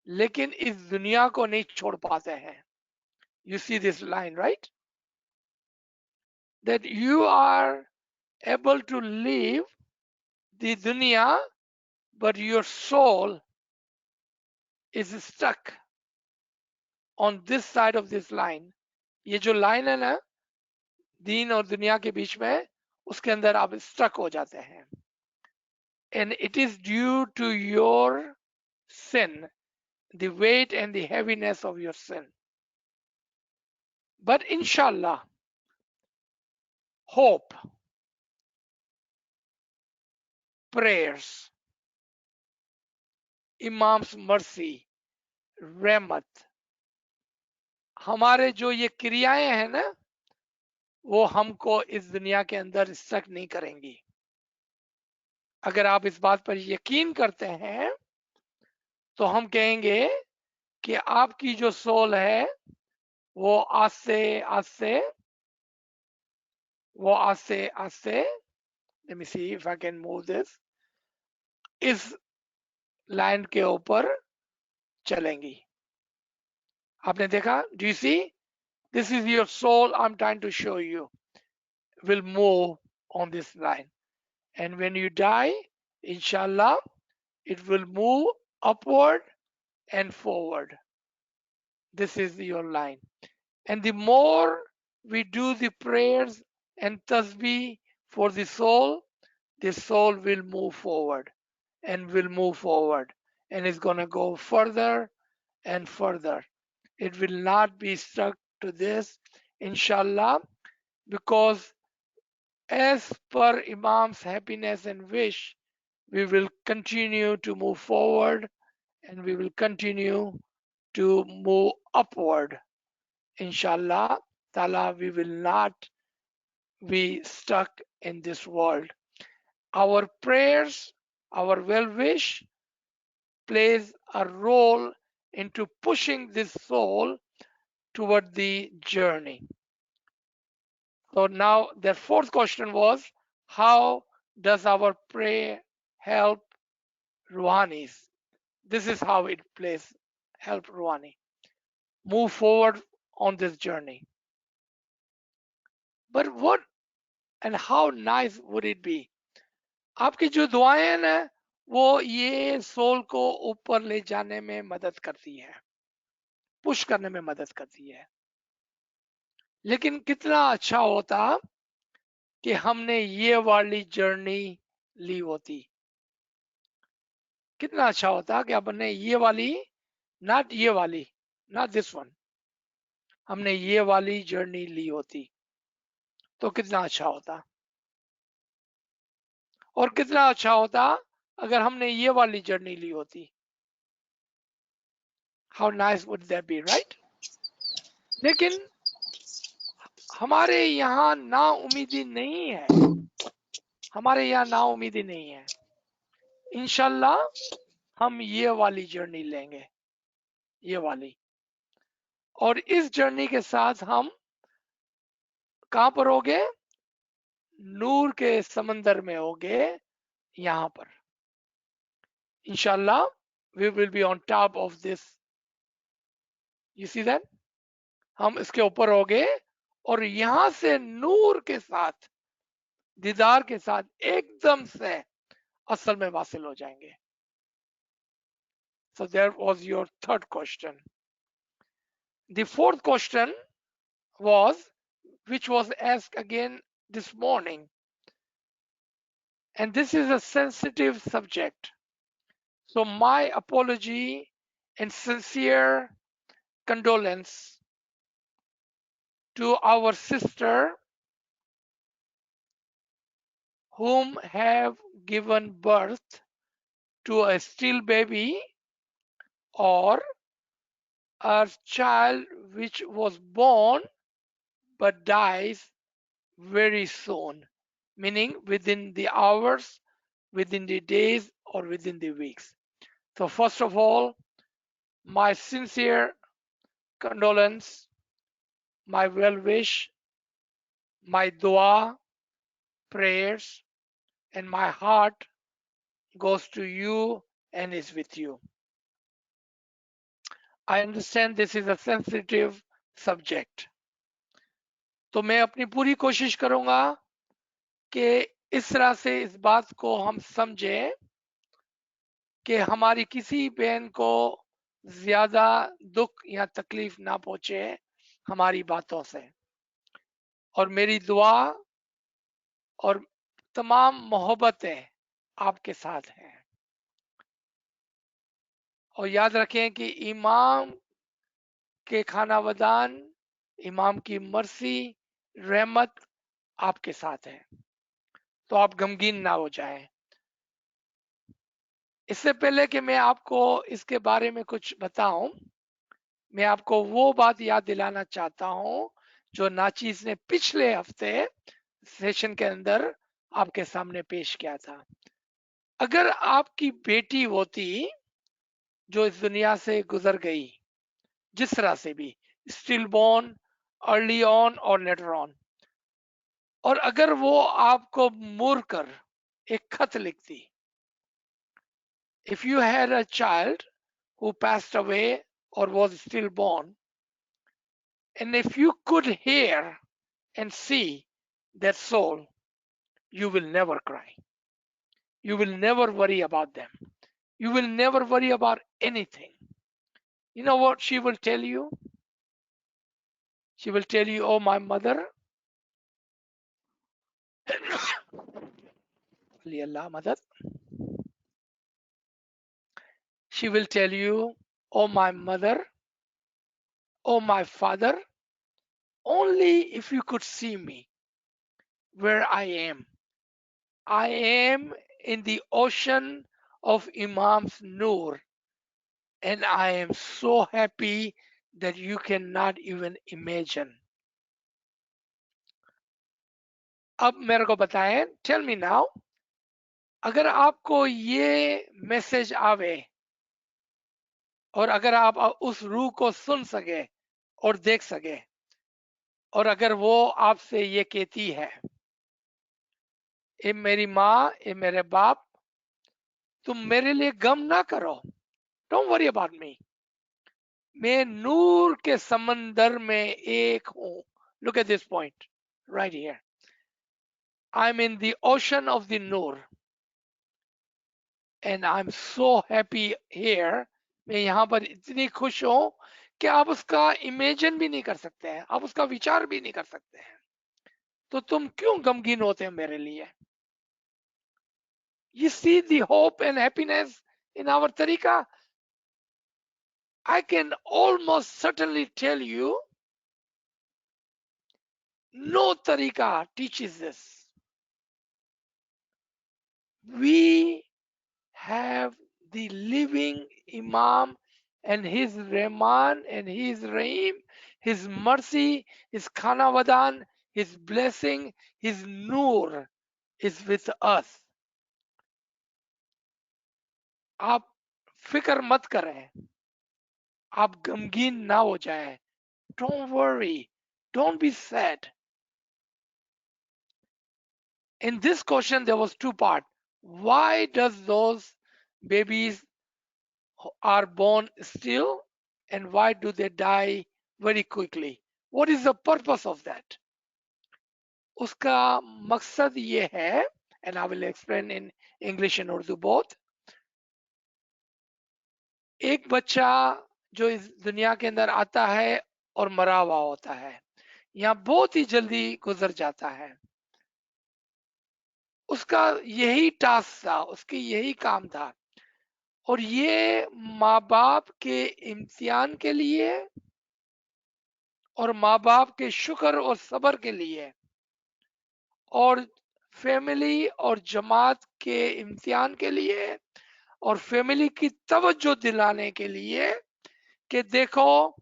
लेकिन इस दुनिया को नहीं छोड़ पाते हैं. You see this line, right? That you are able to leave the dunya, but your soul is stuck on this side of this line. ये जो लाइन है ना दीन और दुनिया के बीच में, उसके अंदर आप स्टक हो जाते हैं. And it is due to your sin, the weight and the heaviness of your sin. But inshallah, hope, prayers, Imam's mercy, रहमत, हमारे जो ये क्रियाएं हैं ना, वो हमको इस दुनिया के अंदर स्टक नहीं करेंगी. अगर आप इस बात पर यकीन करते हैं, तो हम कहेंगे कि आपकी जो सोल है वो आस्ते आस्ते, let me see if I can move this, इस लाइन के ऊपर चलेंगी. आपने देखा? Do you see? This is your soul I'm trying to show you. Will move on this line. And when you die, inshallah, it will move upward and forward. This is your line. And the more we do the prayers and tasbih for the soul will move forward and will move forward and is going to go further and further. It will not be stuck to this, inshallah, because as per Imam's happiness and wish, we will continue to move forward and we will continue to move upward. Inshallah, Ta'ala, we will not be stuck in this world. Our prayers, our well wish plays a role into pushing this soul toward the journey. So now the fourth question was, how does our prayer help Ruhanis? This is how it plays help Ruhani move forward on this journey. But what and how nice would it be? आपकी जो दुआएं हैं ना वो ये soul को ऊपर ले जाने में मदद करती है, पुश करने में मदद करती है। लेकिन कितना अच्छा होता कि हमने ये वाली जर्नी ली होती, कितना अच्छा होता कि हमने ये वाली, नॉट ये वाली, नॉट दिस वन, हमने ये वाली जर्नी ली होती तो कितना अच्छा होता। और कितना अच्छा होता अगर हमने ये वाली जर्नी ली होती। How nice would that be, right? लेकिन हमारे यहाँ ना उम्मीदी नहीं है, हमारे यहाँ ना उम्मीदी नहीं है। इंशाल्लाह हम ये वाली जर्नी लेंगे, ये वाली, और इस जर्नी के साथ हम कहां पर होंगे? नूर के समंदर में होंगे, यहाँ पर। इंशाल्लाह we will be on top of this. You see that? हम इसके ऊपर होंगे और यहां से नूर के साथ, दीदार के साथ एकदम से असल में वासिल हो जाएंगे। So there was your third question. The fourth question was, which was asked again this morning, and this is a sensitive subject. So my apology and sincere condolence to our sister whom have given birth to a still baby or a child which was born but dies very soon, meaning within the hours, within the days, or within the weeks. So first of all, my sincere condolence, my well wish, my dua, prayers, and my heart goes to you and is with you. I understand this is a sensitive subject. तो मैं अपनी पूरी कोशिश करूंगा कि इस तरह से इस बात को हम समझें कि हमारी किसी बहन को ज्यादा दुख या तकलीफ ना पहुंचे हमारी बातों से। और मेरी दुआ और तमाम मोहब्बतें आपके साथ हैं। और याद रखें कि इमाम के खानावदान, इमाम की मर्सी, रहमत आपके साथ है, तो आप गमगीन ना हो जाएं। इससे पहले कि मैं आपको इसके बारे में कुछ बताऊं, मैं आपको वो बात याद दिलाना चाहता हूं जो नाचीज ने पिछले हफ्ते सेशन के अंदर आपके सामने पेश किया था। अगर आपकी बेटी होती जो इस दुनिया से गुजर गई, जिस तरह से भी, स्टिल बॉर्न, अर्ली ऑन और लेटर ऑन, और अगर वो आपको मुड़ कर एक खत लिखती, if you had a child who passed away or was still born, and if you could hear and see that soul, you will never cry. You will never worry about them. You will never worry about anything. You know what she will tell you? She will tell you, oh, my mother. Allah Madad. She will tell you, oh, my mother, oh, my father, only if you could see me where I am. I am in the ocean of Imam's Noor, and I am so happy that you cannot even imagine. अब मेरे को बताएं, tell me now, अगर आपको ये message आवे और अगर आप उस रूह को सुन सके और देख सके और अगर वो आपसे ये कहती है, ए मेरी माँ, ए मेरे बाप, तुम मेरे लिए गम ना करो, डोंट वरी अबाउट मी, मैं नूर के समंदर में एक हूं. Look at this point right here. I'm in the ocean of the Noor and I'm so happy here. मैं यहाँ पर इतनी खुश हूं कि आप उसका इमेजिन भी नहीं कर सकते हैं, आप उसका विचार भी नहीं कर सकते हैं. तो तुम क्यों गमगीन होते हैं मेरे लिए? You see the hope and happiness in our tariqah. I can almost certainly tell you no tariqah teaches this. We have the living Imam and his Rahman and his Rahim, his mercy, his Khanavadan, his blessing, his Noor is with us. आप फिक्र मत करें, आप गमगीन ना हो जाएं. Don't worry, don't be sad. In this question there was two parts. Why does those babies are born still and why do they die very quickly? What is the purpose of that? Uska maqsad ye hai, and I will explain in English and Urdu both. एक बच्चा जो इस दुनिया के अंदर आता है और मरा हुआ होता है, यहाँ बहुत ही जल्दी गुजर जाता है. उसका यही टास्क था, उसकी यही काम था, और ये माँ बाप के इम्तिहान के लिए और माँ बाप के शुक्र और सब्र के लिए और फैमिली और जमात के इम्तिहान के लिए और फैमिली की तवज्जो दिलाने के लिए कि देखो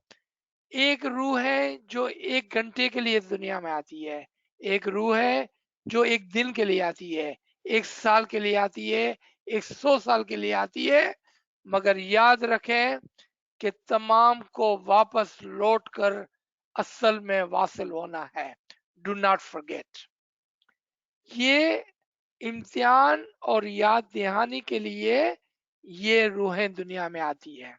एक रूह है जो एक घंटे के लिए इस दुनिया में आती है, एक रूह है जो एक दिन के लिए आती है, एक साल के लिए आती है, 100 साल के लिए आती है, मगर याद रखें कि तमाम को वापस लौट कर असल में वासिल होना है. Do not forget. ये इम्तिहान और याद दहानी के लिए ये रूहें दुनिया में आती है.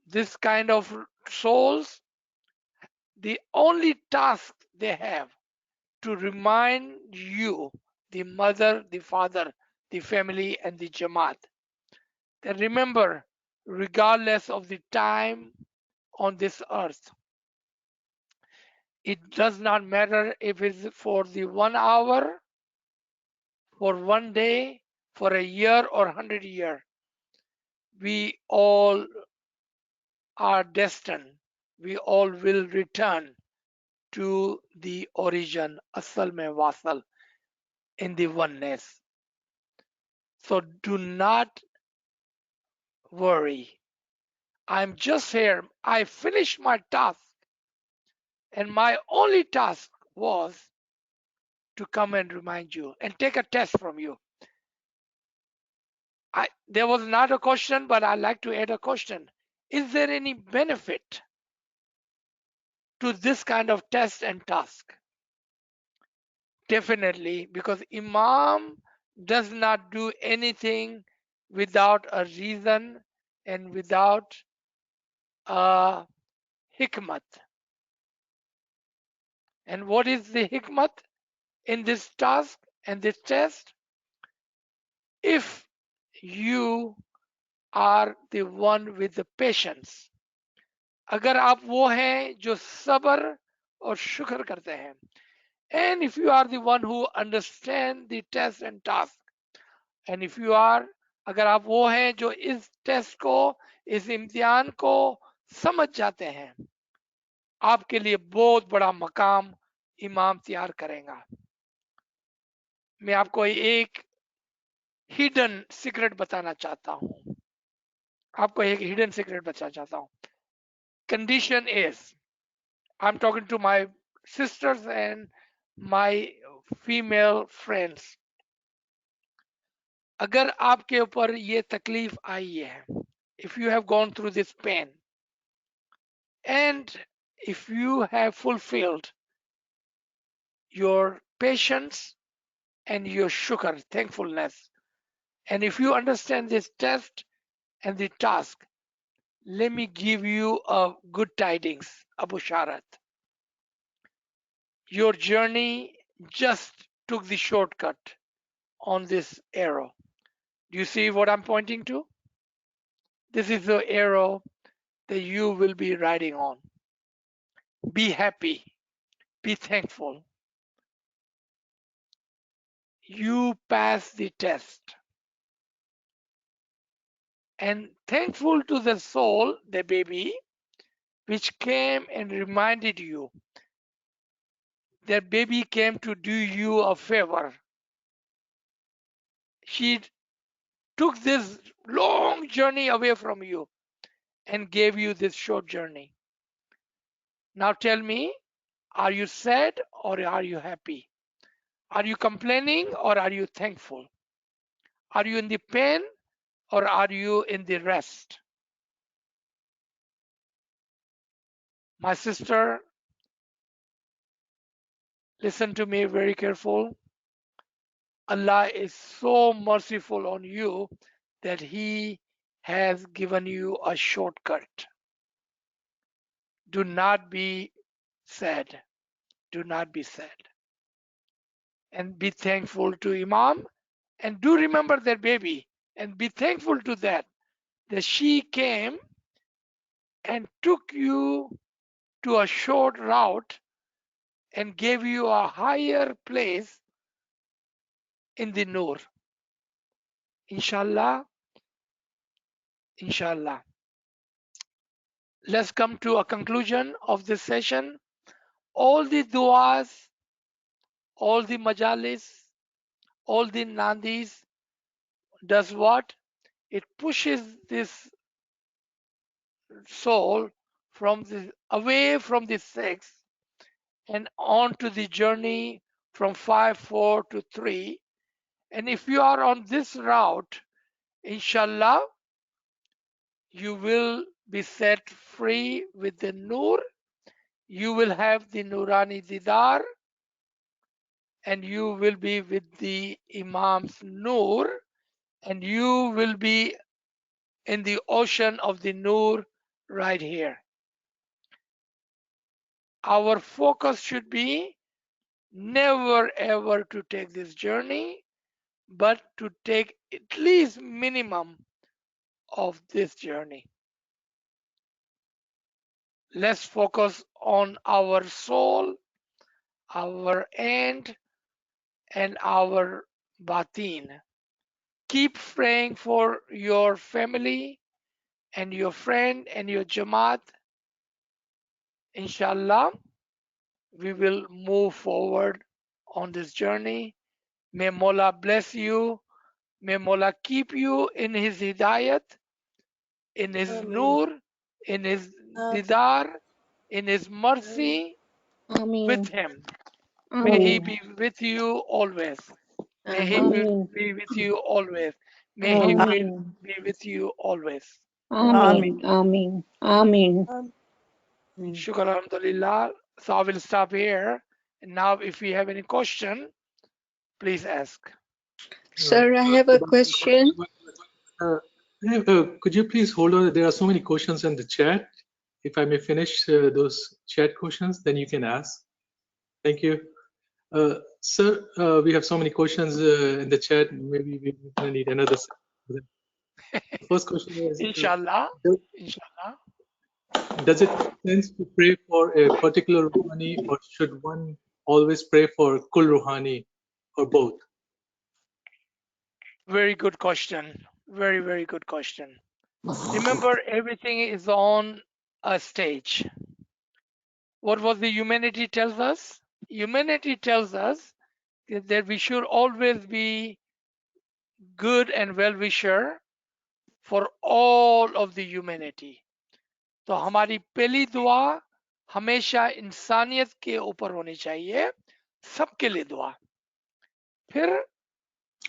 This kind of souls, the only task they have to remind you, the mother, the father, the family, and the Jamaat, that remember, regardless of the time on this earth, it does not matter if it's for the 1 hour, for 1 day, for a year, or 100 years. We all are destined, we all will return to the origin, asal mein wasal, in the oneness. So do not worry. I'm just here. I finished my task, and my only task was to come and remind you and take a test from you. There was not a question, but I'd like to add a question. Is there any benefit to this kind of test and task? Definitely, because Imam does not do anything without a reason and without a hikmat. And what is the hikmat in this task and this test? If you are the one with the patience अगर आप वो हैं जो सब्र और शुक्र करते हैं, and if you are the one who understand the test and task, and if you are, अगर आप वो हैं जो इस टेस्ट को, इस इम्तिहान को समझ जाते हैं, आपके लिए बहुत बड़ा मकाम इमाम तैयार करेगा। मैं आपको एक हिडन सीक्रेट बताना चाहता हूं, आपको एक हिडन सीक्रेट बताना चाहता हूं। Condition is, I am talking to my sisters and my female friends, अगर आपके ऊपर ये तकलीफ आई है, if you have gone through this pain and if you have fulfilled your patience and your shukr, thankfulness, and if you understand this test and the task, let me give you a good tidings, Abu Sharat. Your journey just took the shortcut on this arrow. Do you see what I'm pointing to? This is the arrow that you will be riding on. Be happy, be thankful. You passed the test. And thankful to the soul, the baby, which came and reminded you. That baby came to do you a favor. She took this long journey away from you and gave you this short journey. Now tell me, are you sad or are you happy? Are you complaining or are you thankful? Are you in the pain or are you in the rest? My sister, listen to me very careful. Allah is so merciful on you that He has given you a shortcut. Do not be sad. Do not be sad. And be thankful to Imam. And do remember that baby. And be thankful to that she came and took you to a short route and gave you a higher place in the Nur. Inshallah, inshallah. Let's come to a conclusion of this session. All the du'as, all the majalis, all the nandis does what? It pushes this soul from away from the 6 and on to the journey from 5, 4 to 3. And if you are on this route, inshallah, you will be set free with the Nur. You will have the Nurani Didar and you will be with the Imam's Nur and you will be in the ocean of the Nur right here. Our focus should be never ever to take this journey, but to take at least minimum of this journey. Let's focus on our soul, our end, and our batin. Keep praying for your family and your friend and your jamaat. Inshallah, we will move forward on this journey. May Mola bless you. May Mola keep you in His hidayat, in His nur, in His didar, in His mercy with Him. May He be with you always. May He be with you always. May He be with you always. Amen. Amen. Amen. Shukr alhamdulillah. So I will stop here. And now if you have any question, please ask. Sir, I have a question. Could you please hold on? There are so many questions in the chat. If I may finish those chat questions, then you can ask. Thank you. Sir, we have so many questions in the chat. Maybe we're going to need another. The first question is, Inshallah. Inshallah. Does it make sense to pray for a particular Ruhani, or should one always pray for Kul Ruhani, or both? Very good question. Very, very good question. Remember, everything is on a stage. What was the humanity tells us? Humanity tells us that we should always be good and well-wisher for all of the humanity. तो हमारी पहली दुआ हमेशा इंसानियत के ऊपर होनी चाहिए, सबके लिए दुआ. फिर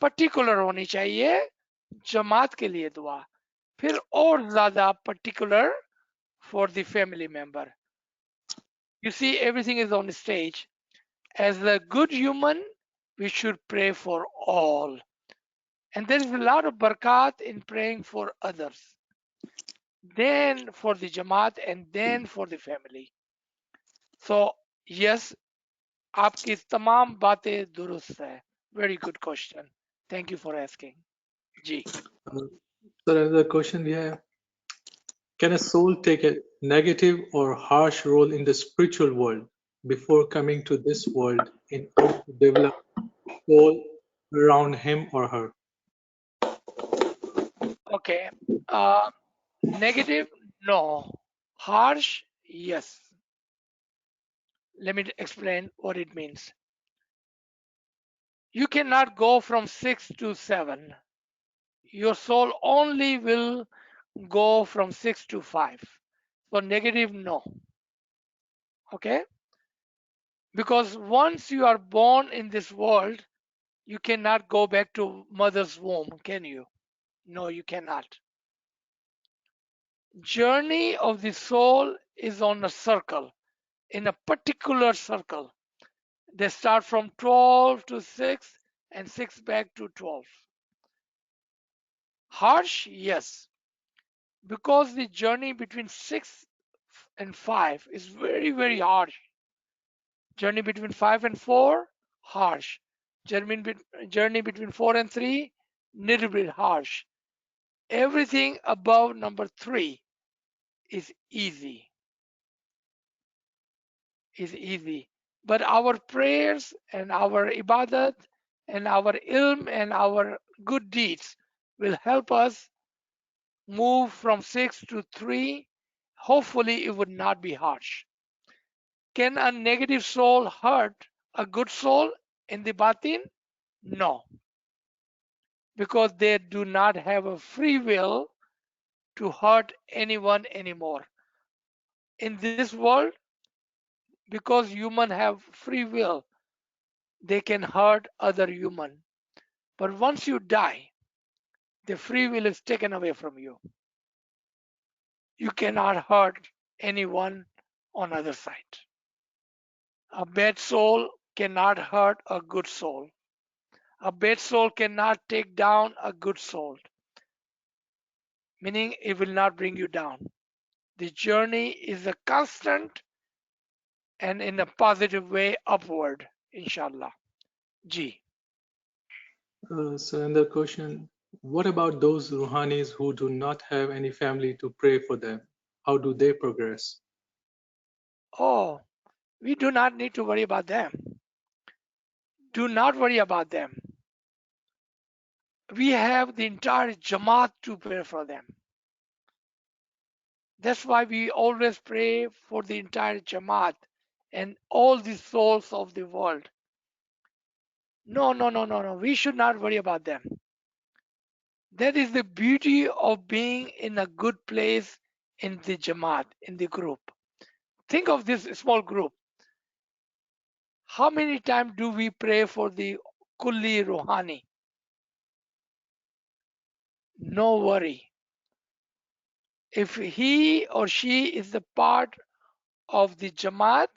पर्टिकुलर होनी चाहिए, जमात के लिए दुआ. फिर और ज्यादा particular for the family member. You see, everything is on the stage. As a good human, we should pray for all. And there is a lot of barakat in praying for others, then for the Jamaat, and then for the family. So, yes, आपकी तमाम बातें दुरुस्त है. Very good question. Thank you for asking. Ji. So another question we have: can a soul take a negative or harsh role in the spiritual world before coming to this world in order to develop soul around him or her? Okay. Negative? No. Harsh? Yes. Let me explain what it means. You cannot go from 6 to 7. Your soul only will go from 6 to 5. So negative, no. Okay? Because once you are born in this world, you cannot go back to mother's womb, can you? No, you cannot. Journey of the soul is on a circle, in a particular circle. They start from 12 to 6 and 6 back to 12. Harsh? Yes. Because the journey between 6 and 5 is very, very harsh. Journey between 5 and 4, harsh. Journey between 4 and 3, little bit harsh. Everything above number 3 is easy. Is easy. But our prayers and our ibadat and our ilm and our good deeds will help us move from 6 to 3. Hopefully, it would not be harsh. Can a negative soul hurt a good soul in the batin? No, because they do not have a free will to hurt anyone anymore. In this world, because humans have free will, they can hurt other human. But once you die, the free will is taken away from you. You cannot hurt anyone on other side. A bad soul cannot hurt a good soul. A bad soul cannot take down a good soul, meaning it will not bring you down. The journey is a constant and in a positive way upward, inshallah. G. So another question: what about those Ruhanis who do not have any family to pray for them? How do they progress? Oh, we do not need to worry about them. Do not worry about them. We have the entire Jamaat to pray for them. That's why we always pray for the entire Jamaat and all the souls of the world. No, no, no, no, no. We should not worry about them. That is the beauty of being in a good place in the Jamaat, in the group. Think of this small group. How many times do we pray for the Kulli Ruhani? No worry. If he or she is the part of the Jamaat,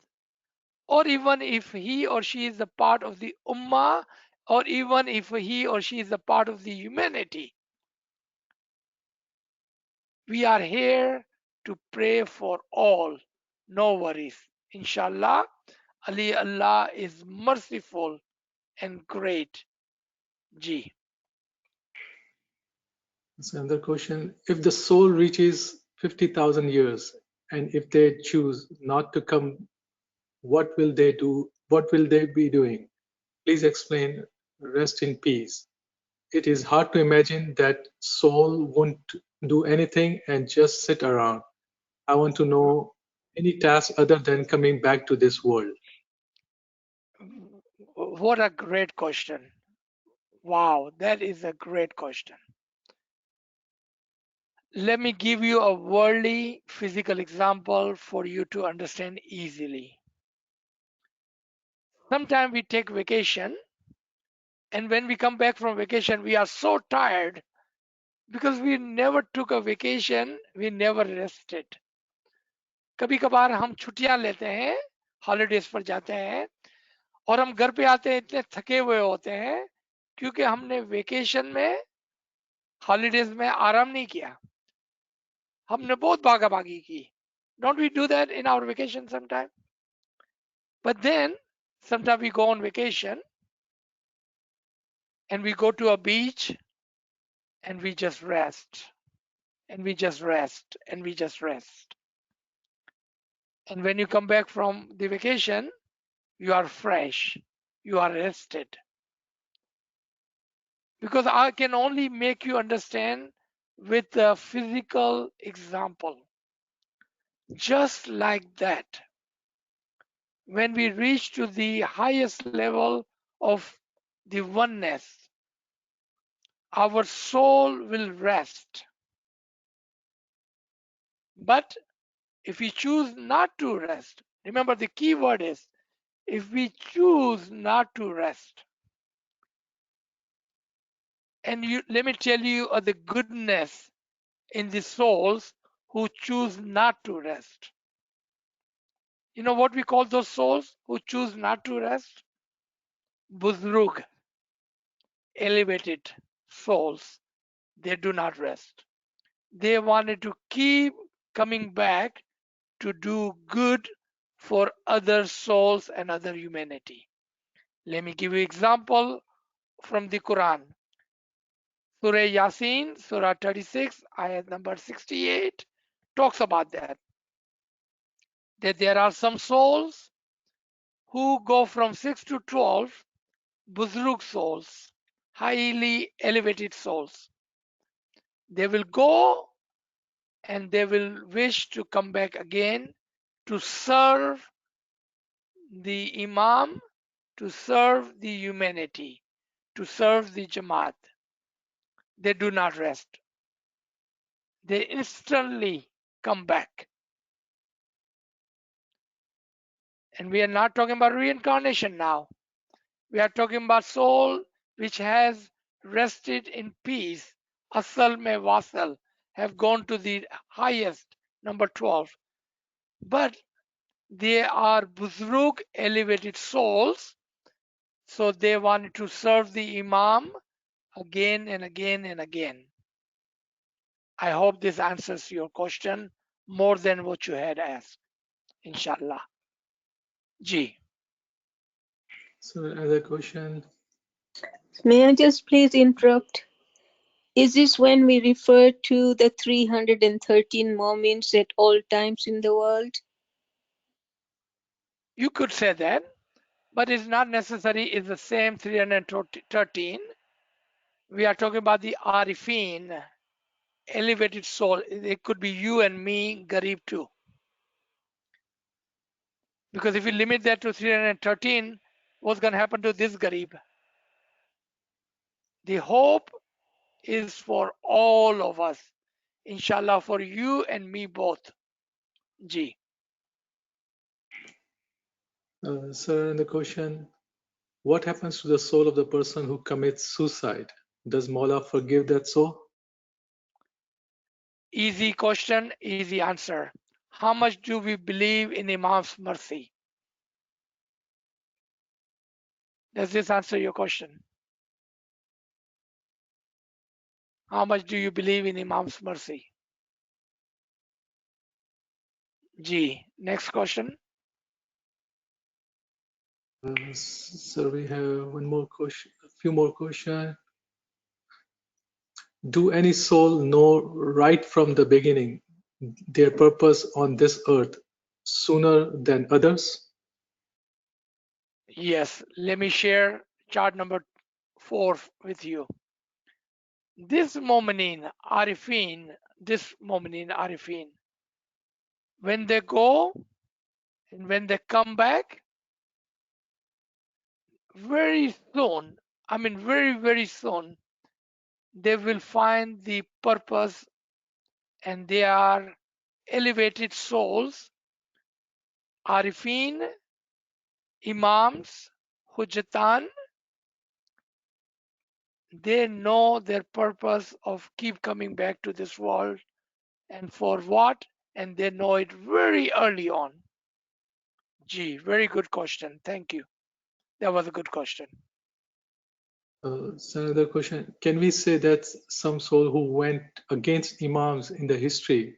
or even if he or she is a part of the Ummah, or even if he or she is a part of the humanity, we are here to pray for all. No worries. Inshallah, Ali Allah is merciful and great. G. So another question: if the soul reaches 50,000 years And if they choose not to come, what will they do? What will they be doing? Please explain. Rest in peace. It is hard to imagine that soul won't do anything and just sit around. I want to know any task other than coming back to this world. What a great question. Wow, that is a great question. Let me give you a worldly physical example for you to understand easily. Sometimes we take vacation, and when we come back from vacation, we are so tired because we never took a vacation, we never rested. कभी कभार हम छुट्टियां लेते हैं, holidays पर जाते हैं, और हम घर पे आते हैं इतने थके हुए होते हैं क्योंकि हमने वेकेशन में, हॉलीडेज में आराम नहीं किया, हमने बहुत भागा भागी की. Don't we do that in our vacation sometime? But then sometimes we go on vacation and we go to a beach and we just rest and we just rest and we just rest. And when you come back from the vacation, you are fresh, you are rested. Because I can only make you understand with a physical example. Just like that, when we reach to the highest level of the oneness, our soul will rest. But if we choose not to rest, remember the key word is if we choose not to rest. And let me tell you the goodness in the souls who choose not to rest. You know what we call those souls who choose not to rest? Buzrug, elevated souls. They do not rest. They wanted to keep coming back to do good for other souls and other humanity. Let me give you example from the Quran. Surah Yasin, Surah 36, ayat number 68, talks about that. That there are some souls who go from 6 to 12, Buzrug souls, highly elevated souls. They will go and they will wish to come back again to serve the Imam, to serve the humanity, to serve the Jamaat. They do not rest. They instantly come back. And we are not talking about reincarnation now. We are talking about soul which has rested in peace. Asal mein wasal, have gone to the highest, number 12. But they are Buzrug, elevated souls. So they wanted to serve the Imam again and again and again. I hope this answers your question more than what you had asked. Inshallah. Ji. So another question. May I just please interrupt? Is this when we refer to the 313 moments at all times in the world? You could say that, but it's not necessary. It's the same 313. We are talking about the Arifin, elevated soul. It could be you and me, Garib too. Because if you limit that to 313, what's going to happen to this Garib? The hope is for all of us. Inshallah, for you and me both. Ji. Sir, the question, what happens to the soul of the person who commits suicide? Does Mola forgive that soul? Easy question, easy answer. How much do we believe in Imam's mercy? Does this answer your question? How much do you believe in Imam's mercy? G. Next question. So we have one more question, a few more questions. Do any soul know right from the beginning their purpose on this earth sooner than others? Yes, let me share chart number 4 with you. This Mominin Arifin, when they go and when they come back, very soon, very soon, they will find the purpose, and they are elevated souls, Arifin, Imams, Hujjatan. They know their purpose of keep coming back to this world and for what, and they know it very early on. Gee, very good question. Thank you. That was a good question. So another question, can we say that some soul who went against Imams in the history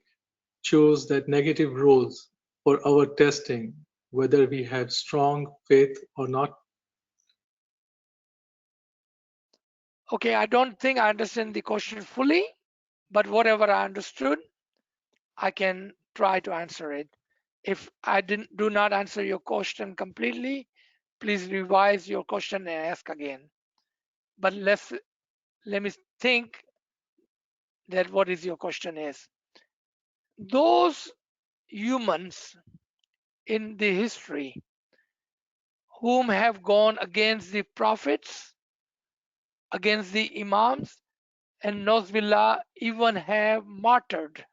chose that negative roles for our testing, whether we have strong faith or not? Okay, I don't think I understand the question fully, but whatever I understood, I can try to answer it. If I do not answer your question completely, please revise your question and ask again. But let me think that what is your question is. Those humans in the history whom have gone against the prophets, against the imams, and Nozbillah even have martyred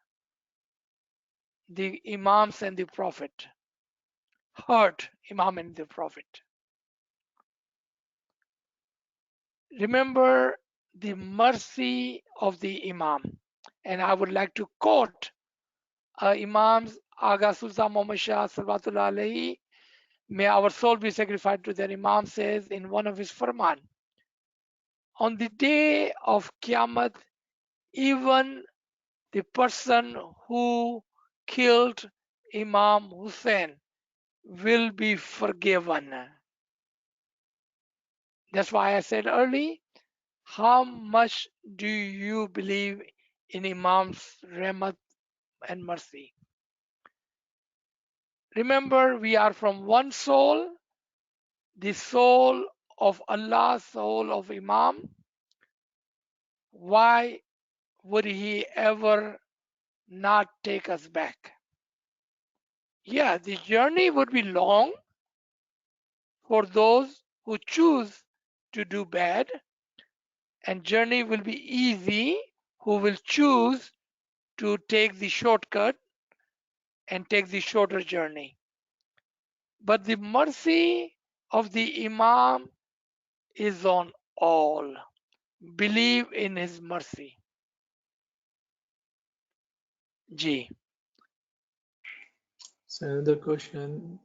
the imams and the prophet, hurt imam and the prophet. Remember the mercy of the imam, and I would like to quote Imams Aga Sultan Muhammad Shah Salvatullah Alayhi, may our soul be sacrificed to their imam, says in one of his farman, on the day of Qiyamah, even the person who killed Imam Hussein will be forgiven. That's why I said early, how much do you believe in Imam's rahmat and mercy? Remember, we are from one soul, the soul of Allah, soul of Imam. Why would he ever not take us back? Yeah, the journey would be long for those who choose to do bad, and journey will be easy who will choose to take the shortcut and take the shorter journey. But the mercy of the Imam is on all. Believe in his mercy. Ji. So another question.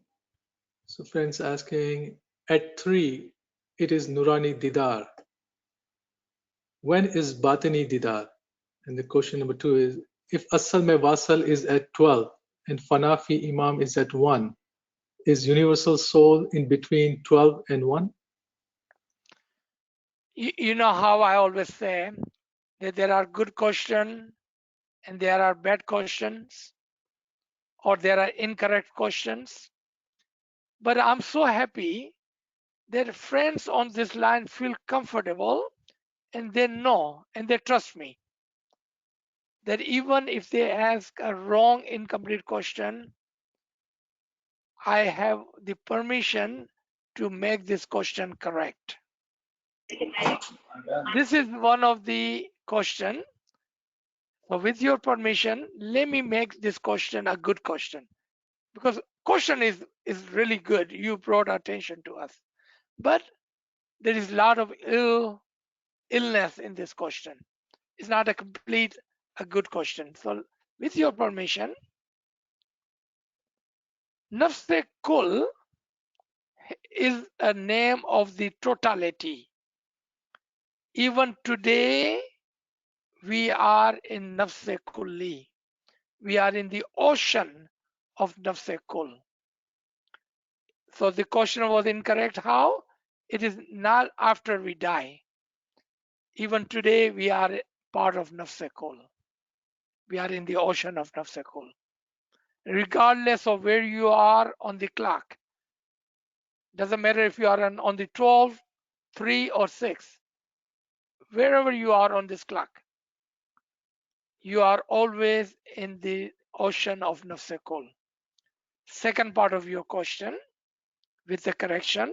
So friends asking, at 3, it is Nurani Didar. When is Batini Didar? And the question number 2 is, if Asal Mein Wasal is at 12 and Fanafi Imam is at 1, is Universal Soul in between 12 and 1? You know how I always say that there are good questions and there are bad questions, or there are incorrect questions. But I'm so happy that friends on this line feel comfortable and they know and they trust me that even if they ask a wrong, incomplete question, I have the permission to make this question correct. This is one of the question. So with your permission, let me make this question a good question, because question is really good. You brought attention to us, but there is a lot of illness in this question. It's not a good question. So with your permission, Nafse Kul is a name of the totality. Even today, we are in Nafse Kulli. We are in the ocean of Nafse Kul. So the question was incorrect. How? It is not after we die. Even today, we are part of Nafse Kul. We are in the ocean of Nafsekul. Regardless of where you are on the clock, doesn't matter if you are on the 12, 3 or 6, wherever you are on this clock, you are always in the ocean of Nafsekul. Second part of your question with the correction,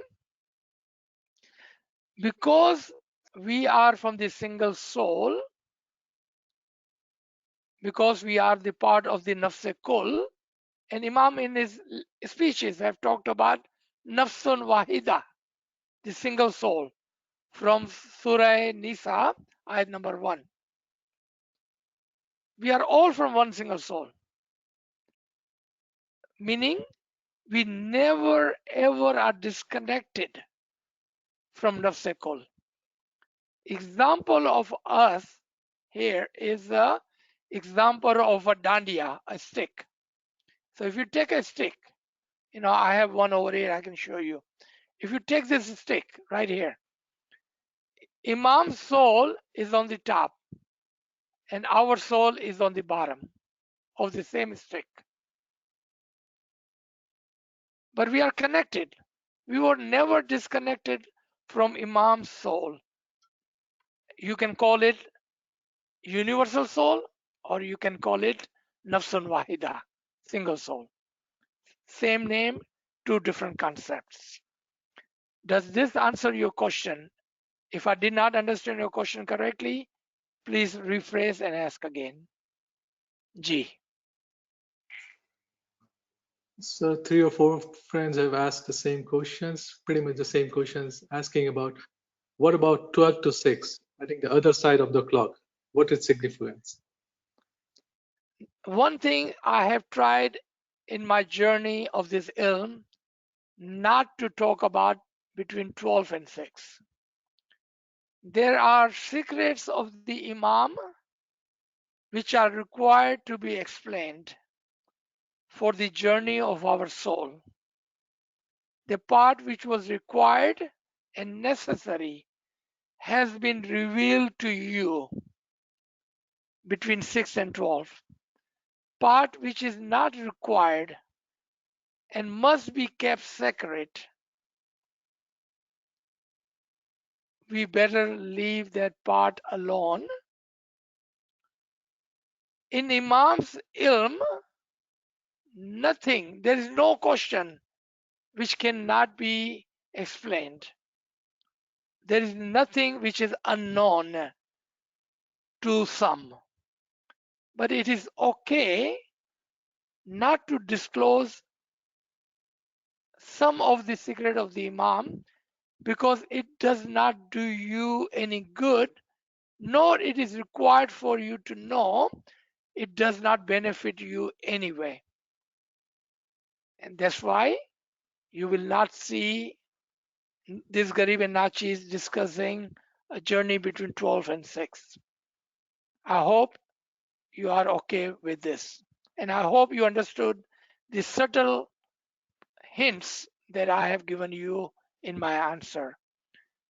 because we are from the single soul, because we are the part of the Nafsekul, and Imam in his speeches have talked about Nafsun Wahida, the single soul, from Surah Nisa, ayat number 1. We are all from one single soul, meaning we never ever are disconnected from Nafsekul. Example of us here is the example of a dandiya, a stick. So if you take a stick, I have one over here, I can show you. If you take this stick right here, Imam's soul is on the top and our soul is on the bottom of the same stick. But we are connected. We were never disconnected from Imam's soul. You can call it universal soul or you can call it Nafsun Wahida, single soul. Same name, two different concepts. Does this answer your question? If I did not understand your question correctly, please rephrase and ask again. G. So 3 or 4 friends have asked the same questions, pretty much the same questions, asking about what about 12 to 6? I think the other side of the clock. What is significance? One thing I have tried in my journey of this ilm, not to talk about between 12 and 6. There are secrets of the Imam which are required to be explained for the journey of our soul. The part which was required and necessary has been revealed to you between 6 and 12. Part which is not required and must be kept secret, we better leave that part alone. In Imam's ilm, nothing, there is no question which cannot be explained. There is nothing which is unknown to some. But it is okay not to disclose some of the secret of the Imam because it does not do you any good, nor it is required for you to know. It does not benefit you anyway. And that's why you will not see this Garib and Nachis discussing a journey between 12 and 6. I hope you are okay with this. And I hope you understood the subtle hints that I have given you in my answer.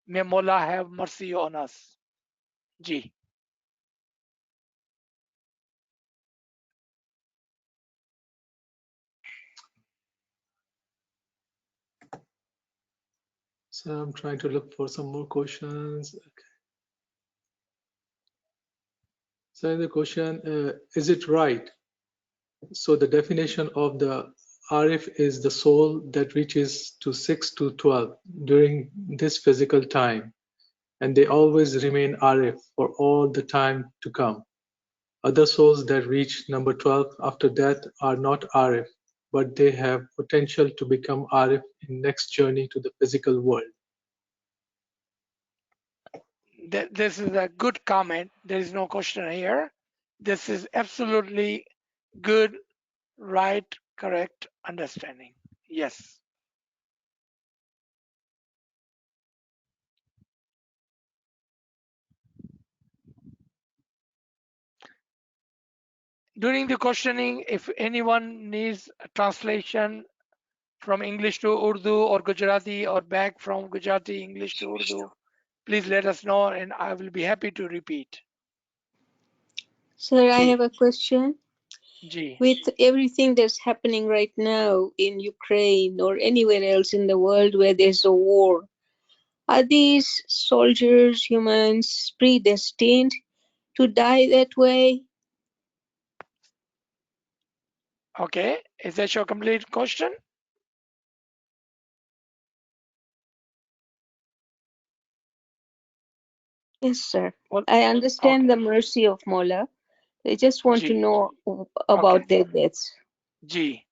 May Mola have mercy on us. Ji. So I'm trying to look for some more questions. Okay. So in the question, is it right? So the definition of the Arif is the soul that reaches to 6 to 12 during this physical time, and they always remain Arif for all the time to come. Other souls that reach number 12 after death are not Arif, but they have potential to become Arif in next journey to the physical world. This is a good comment. There is no question here. This is absolutely good, right, correct understanding. Yes. During the questioning, if anyone needs a translation from English to Urdu or Gujarati or back from Gujarati English to Urdu, please let us know and I will be happy to repeat. Sir, I ji have a question. Ji With everything that's happening right now in Ukraine or anywhere else in the world where there's a war, are these soldiers, humans, predestined to die that way? Okay, is that your complete question? Yes, sir. Well, I understand okay, the mercy of Mola. I just want to ji know okay, about their deaths. Ji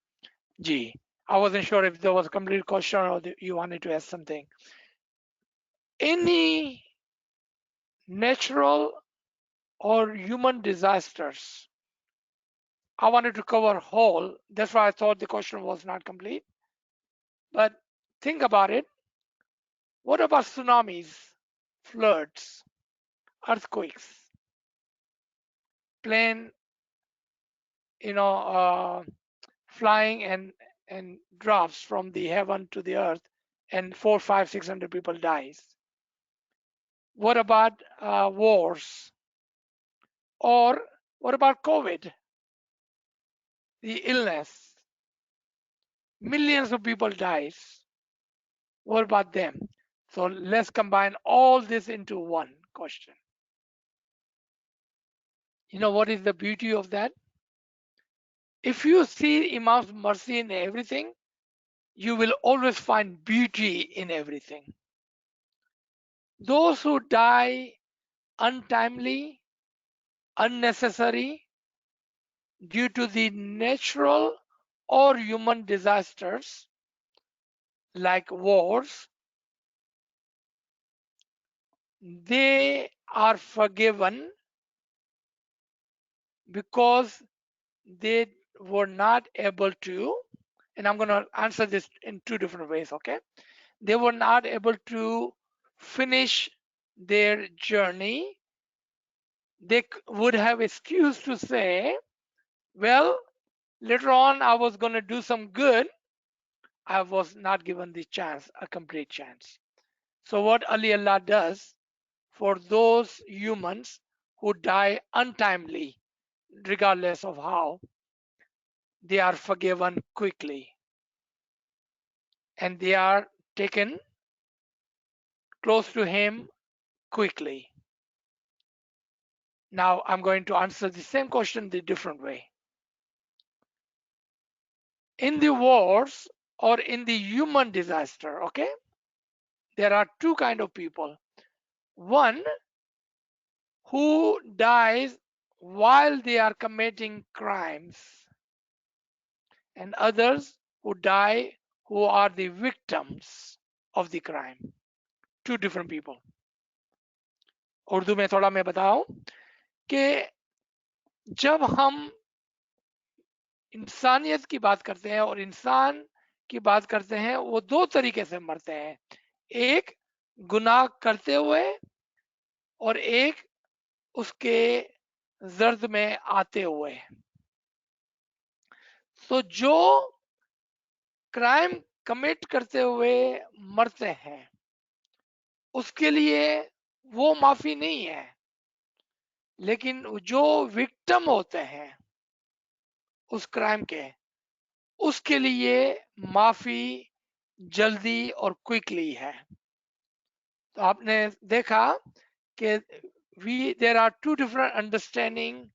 ji. I wasn't sure if there was a complete question or you wanted to ask something. Any natural or human disasters, I wanted to cover whole. That's why I thought the question was not complete. But think about it. What about tsunamis, floods, earthquakes, plane, you know, flying and drops from the heaven to the earth, and 4, 5, 600 people dies? What about wars? Or what about COVID, the illness? Millions of people dies. What about them? So let's combine all this into one question. You know what is the beauty of that? If you see Imam's mercy in everything, you will always find beauty in everything. Those who die untimely, unnecessary, due to the natural or human disasters like wars, they are forgiven because they were not able to, and I'm going to answer this in two different ways, okay? They were not able to finish their journey. They would have excuse to say, well, later on I was going to do some good. I was not given the chance, a complete chance. So what Ali Allah does for those humans who die untimely, regardless of how, they are forgiven quickly and they are taken close to him quickly. Now I'm going to answer the same question the different way. In the wars or in the human disaster, okay, there are two kind of people. One who dies while they are committing crimes, and others who die who are the victims of the crime. Two different people. Urdu में थोड़ा मैं बताऊं कि जब हम इंसानियत की बात करते हैं और इंसान की बात करते हैं, वो दो तरीके से मरते हैं. एक गुनाह करते हुए और एक उसके जर्द में आते हुए. तो जो क्राइम कमिट करते हुए मरते हैं उसके लिए वो माफी नहीं है, लेकिन जो विक्टिम होते हैं उस क्राइम के, उसके लिए माफी जल्दी और क्विकली है. तो आपने देखा कि there are two different understanding,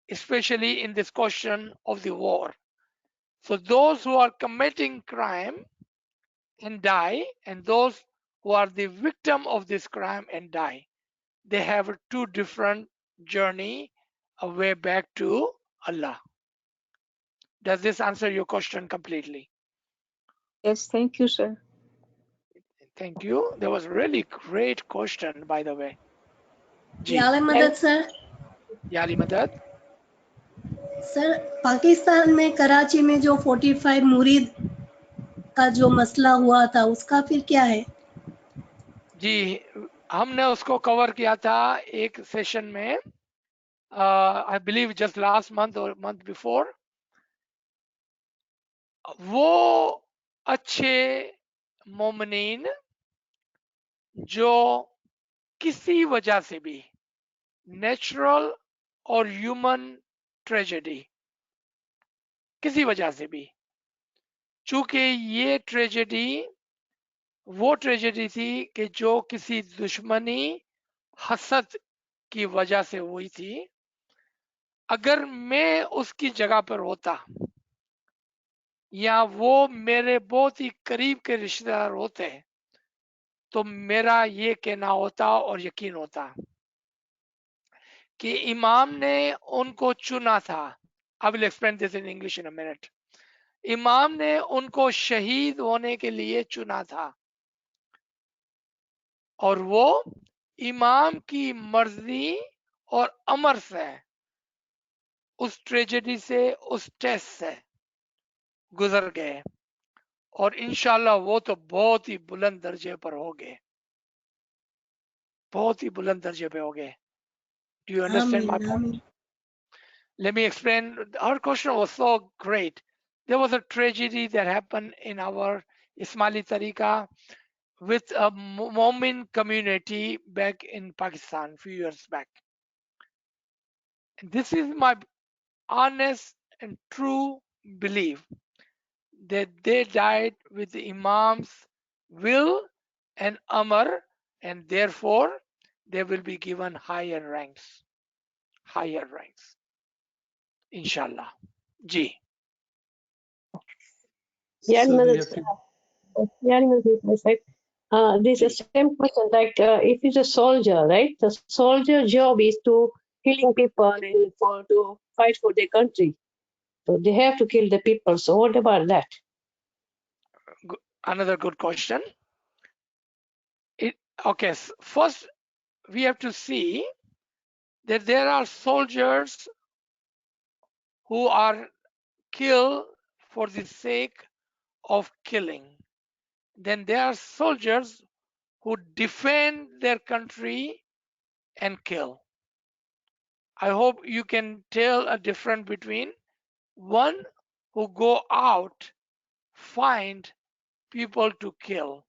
especially in this question of the war. So those who are committing crime and die, and those who are the victim of this crime and die, they have a two different journey, a way back to Allah. Does this answer your question completely? Yes, thank you, sir. Thank you. That was a really great question, by the way. जी, याले मदद sir. याली मदद. Sir Pakistan में कराची में जो 45 मुरीद का जो मसला हुआ था उसका फिर क्या है? जी, हमने उसको कवर किया था एक सेशन में, I believe just last month और मंथ बिफोर. वो अच्छे मोमिनीन जो किसी वजह से भी, नेचुरल और ह्यूमन ट्रेजेडी, किसी वजह से भी, चूंकि ये ट्रेजेडी वो ट्रेजेडी थी कि जो किसी दुश्मनी हसद की वजह से हुई थी। अगर मैं उसकी जगह पर होता या वो मेरे बहुत ही करीब के रिश्तेदार होते तो मेरा ये कहना होता और यकीन होता कि इमाम ने उनको चुना था। I will explain this in English in a minute. इमाम ने उनको शहीद होने के लिए चुना था और वो इमाम की मर्जी और अमर से उस ट्रेजेडी से, उस टेस्ट से गुजर गए और इंशाल्लाह वो तो बहुत ही बुलंद दर्जे पर हो गए, बहुत ही बुलंद दर्जे पे हो गए। Do you understand my आमीन point? आमीन Let me explain. Our question was so great. There was a tragedy that happened in our Ismaili Tariqa with a Momin community back in Pakistan a few years back. And this is my honest and true belief that they died with the Imam's will and Amr, and therefore they will be given higher ranks. Higher ranks. Inshallah. Ji. Yeah, So we another, have few, yeah, another perfect. This is Ji. the same question. Like, if it's a soldier, right? The soldier job is to killing people and for to fight for their country. So they have to kill the people. So what about that? Another good question. Okay, first we have to see that there are soldiers who are killed for the sake of killing. Then there are soldiers who defend their country and kill. I hope you can tell a difference between one who go out, find people to kill,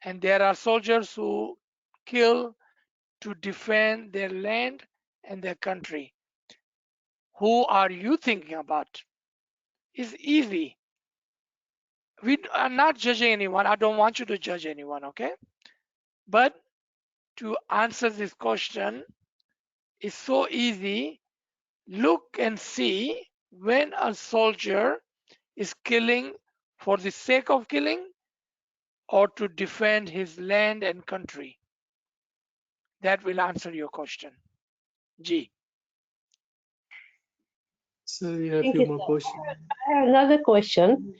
and there are soldiers who kill to defend their land and their country. Who are you thinking about? It's easy. We are not judging anyone. I don't want you to judge anyone, okay? But to answer this question is so easy. Look and see when a soldier is killing for the sake of killing or to defend his land and country. That will answer your question. G. so we have Thank few you, more sir. questions. I have another question.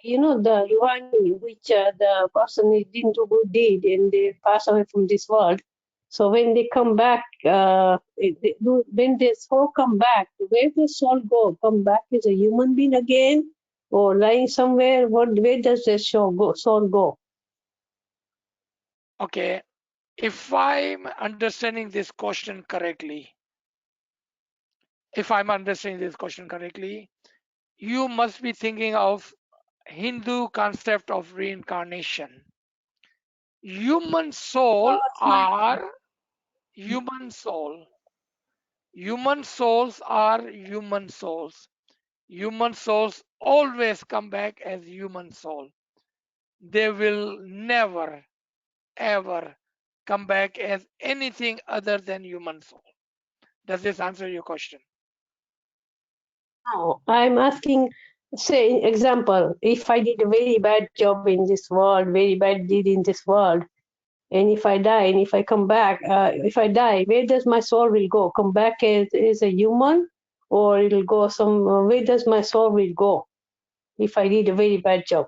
You know, the Ruhani, which the person who didn't do good deed and they pass away from this world. So when they come back, when their soul come back, where does soul go? Come back as a human being again, or lying somewhere? Where does their soul go? Okay, if I'm understanding this question correctly, you must be thinking of Hindu concept of reincarnation. Human soul are human soul. Human souls are human souls. Human souls always come back as human soul. They will never ever come back as anything other than human soul. Does this answer your question? No, I'm asking, say, example, if I did a very bad job in this world, very bad deed in this world, and if I die and if I come back, if I die, where does my soul will go? Come back as a human, or it'll go some? Where does my soul will go if I did a very bad job?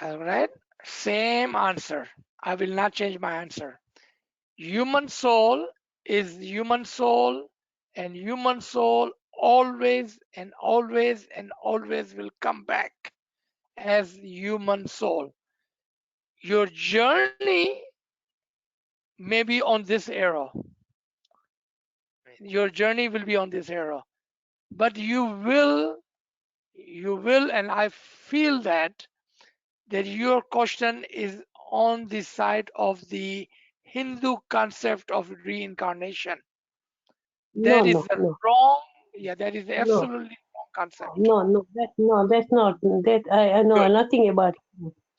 All right. Same answer. I will not change my answer. Human soul is human soul, and human soul always and always and always will come back as human soul. Your journey may be on this era. Your journey will be on this era, but you will, and I feel that your question is on the side of the Hindu concept of reincarnation. That is no, the no, wrong. Yeah, that is no, absolutely wrong concept. no, that's not. That I know Good, nothing about.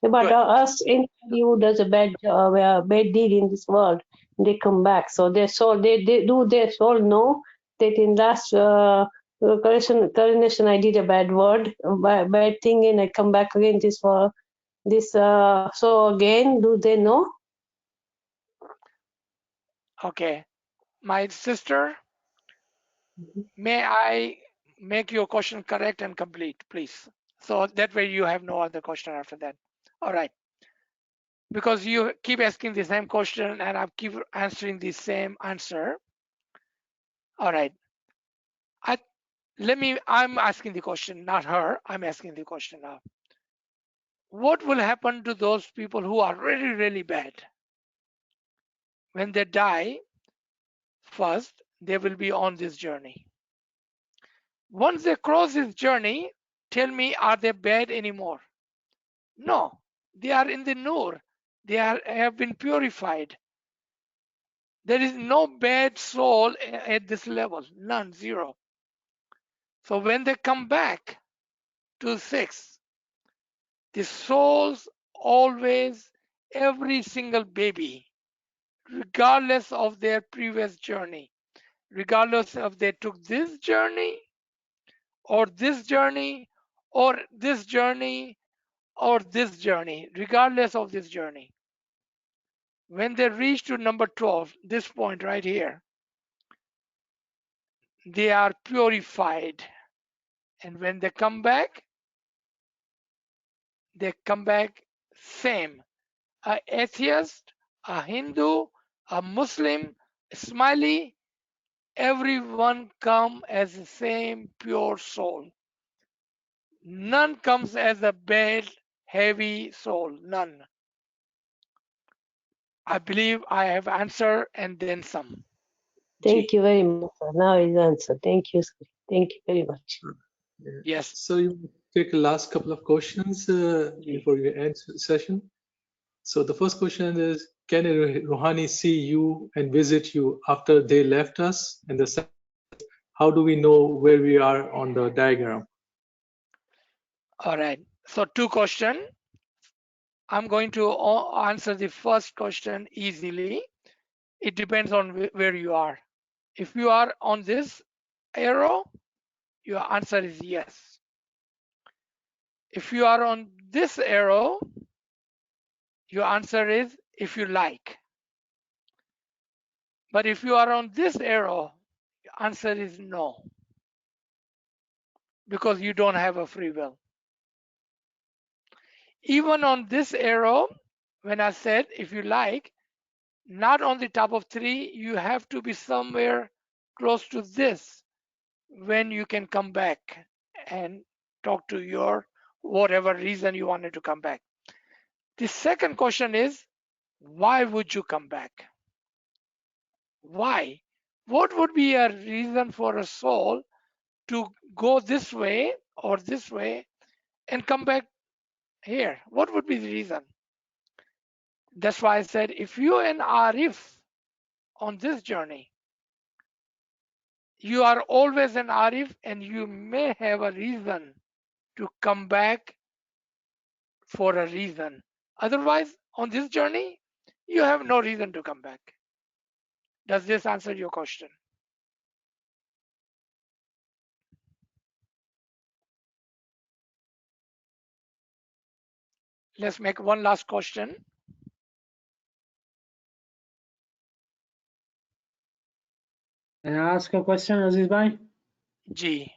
But good. us, anybody who does a bad job, a bad deed in this world, they come back. So their soul, they do their soul know that in last coronation I did a bad word, bad thing, and I come back again this world. So again, do they know? Okay, my sister, Mhm. may I make your question correct and complete, please? So that way you have no other question after that. All right. Because you keep asking the same question and I keep answering the same answer. All right. I I'm asking the question, not her. I'm asking the question now. What will happen to those people who are really, really bad? When they die, first, they will be on this journey. Once they cross this journey, tell me, are they bad anymore? No, they are in the Nur. Have been purified. There is no bad soul at this level, none, zero. So when they come back to six, the souls always, every single baby, regardless of their previous journey, regardless of they took this journey or this journey or this journey or this journey, regardless of this journey, when they reach to number 12, this point right here, they are purified. And when they come back same. A atheist, a Hindu, a Muslim, a Smiley, everyone come as the same pure soul. None comes as a bad, heavy soul. None. I believe I have answered and then some. Thank G. you very much, sir. Now is answered. Thank you, sir. Thank you very much. Yeah. Yes. So you take the last couple of questions before you end session. So the first question is, can a Rouhani see you and visit you after they left us? And the second, how do we know where we are on the diagram? All right. So two questions. I'm going to answer the first question easily. It depends on where you are. If you are on this arrow, your answer is yes. If you are on this arrow, your answer is if you like. But if you are on this arrow, your answer is no, because you don't have a free will. Even on this arrow, when I said if you like, not on the top of 3, you have to be somewhere close to this when you can come back and talk to your whatever reason you wanted to come back. The second question is, why would you come back? Why? What would be a reason for a soul to go this way or this way and come back here? What would be the reason? That's why I said if you and Arif on this journey, you are always an Arif and you may have a reason to come back for a reason. Otherwise, on this journey, you have no reason to come back. Does this answer your question? Let's make one last question. Can I ask a question, Aziz Bhai? G.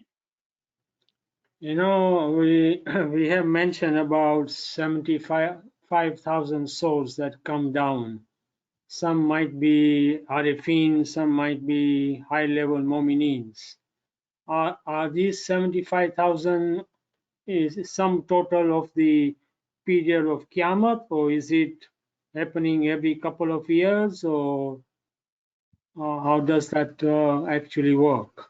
You know, we we have mentioned about 75,000 souls that come down. Some might be Arifin, some might be high-level Mominins. Are these 75,000 is some total of the period of Qiyamah, or is it happening every couple of years, or how does that actually work?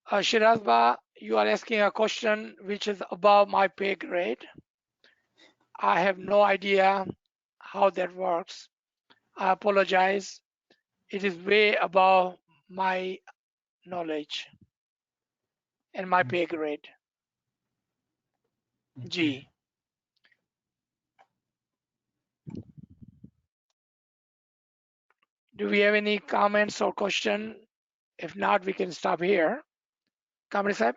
Shirazba, you are asking a question which is above my pay grade. I have no idea how that works. I apologize. It is way above my knowledge and my pay grade. G. Do we have any comments or question? If not, we can stop here. Kamri Sahib?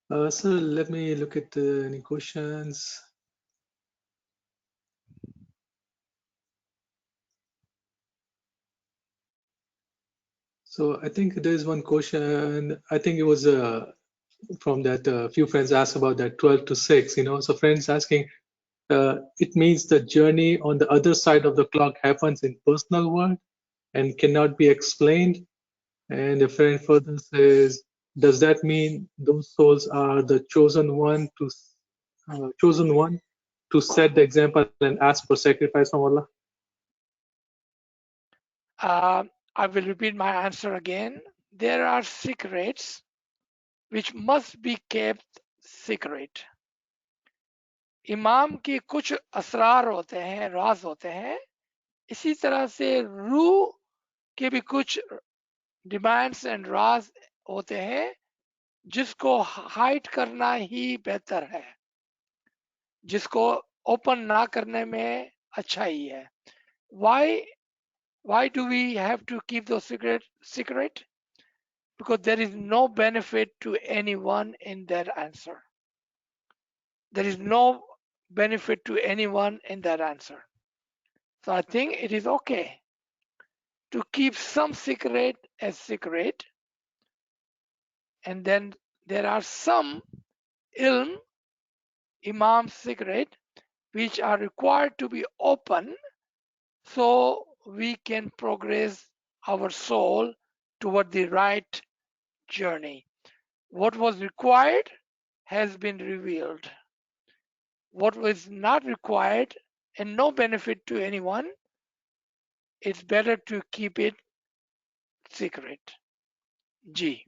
So let me look at any questions. So I think there's one question. I think it was from that few friends asked about that 12 to 6. So friends asking, it means the journey on the other side of the clock happens in personal world and cannot be explained. And a friend further says, does that mean those souls are the chosen one to set the example and ask for sacrifice from Allah? I will repeat my answer again. There are secrets which must be kept secret. इमाम की कुछ असरार होते हैं, राज होते हैं. इसी तरह से रूह के भी कुछ डिमांड्स एंड राज होते हैं जिसको हाइड करना ही बेहतर है, जिसको ओपन ना करने में अच्छा ही है. Why do we have to keep those secret? Because there is no benefit to anyone in that answer. There is no benefit to anyone in that answer. So I think it is okay to keep some secret as secret, and then there are some ilm, imam secret, which are required to be open so we can progress our soul toward the right journey. What was required has been revealed. What was not required and no benefit to anyone, it's better to keep it secret. G.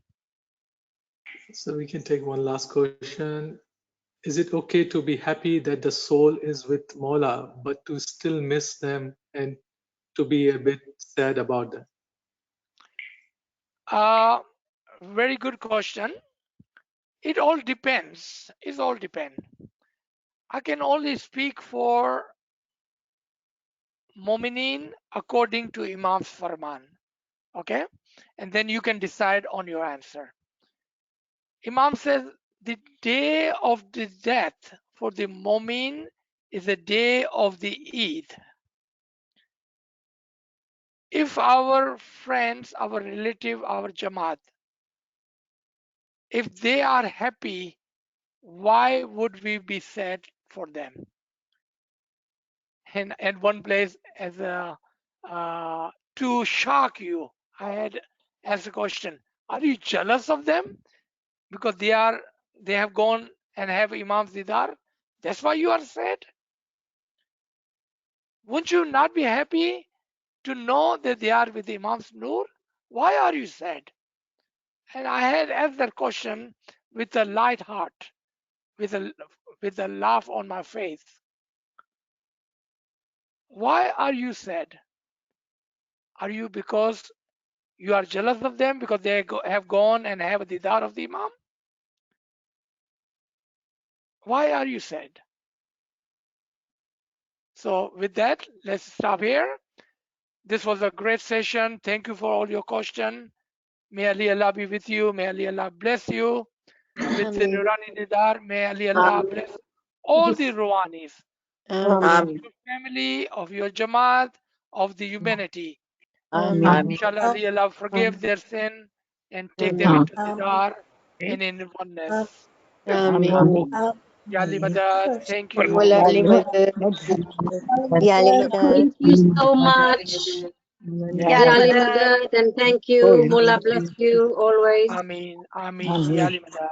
So we can take one last question. Is it okay to be happy that the soul is with Mola, but to still miss them and to be a bit sad about that? Very good question. It all depends. It all depends. I can only speak for Mominin according to Imam's Farman. Okay? And then you can decide on your answer. Imam says the day of the death for the Momin is the day of the Eid. If our friends, our relative, our Jamaat, if they are happy, why would we be sad for them? And at one place, as a to shock you, I had asked a question: are you jealous of them because they have gone and have Imam Didar? That's why you are sad. Wouldn't you not be happy to know that they are with Imam's Noor? Why are you sad? And I had asked that question with a light heart, with a laugh on my face. Why are you sad? Are you because you are jealous of them because they have gone and have a didar of the Imam? Why are you sad? So with that, let's stop here. This was a great session. Thank you for all your questions. May Allah be with you. May Allah bless you with the Nurani Didar. May Allah bless all the Ruhanis of your family, of your Jamaat, of the humanity. Inshallah, Allah forgive their sin and take them into Didar and in oneness. Ya Ali Madad, thank you. Mola Ali Madad. Ya Ali Madad. Thank you so much. Ya Ali Ya Ali Madad. Madad, and thank you. Mola bless you always. Ameen, Ameen, Ya Ali Madad.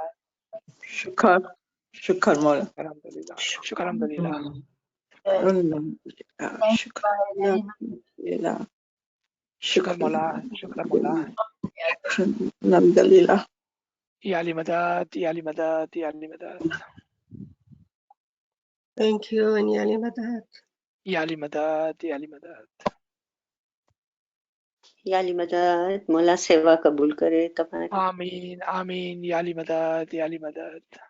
Shukar. Shukar Mola. Alhamdulillah. Shukr, Alhamdulillah. Alhamdulillah. Shukr Mola, Shukr Mola. Alhamdulillah. Ya Ali Madad, Ya Ali Madad, Ya Ali Madad. Thank you, and Ya Ali Madad. Ya Ali Madad, Ya Ali Madad. याली मदद मौला सेवा कबूल करे तुम्हारी। आमीन आमीन याली मदद याली मदद।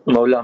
मौला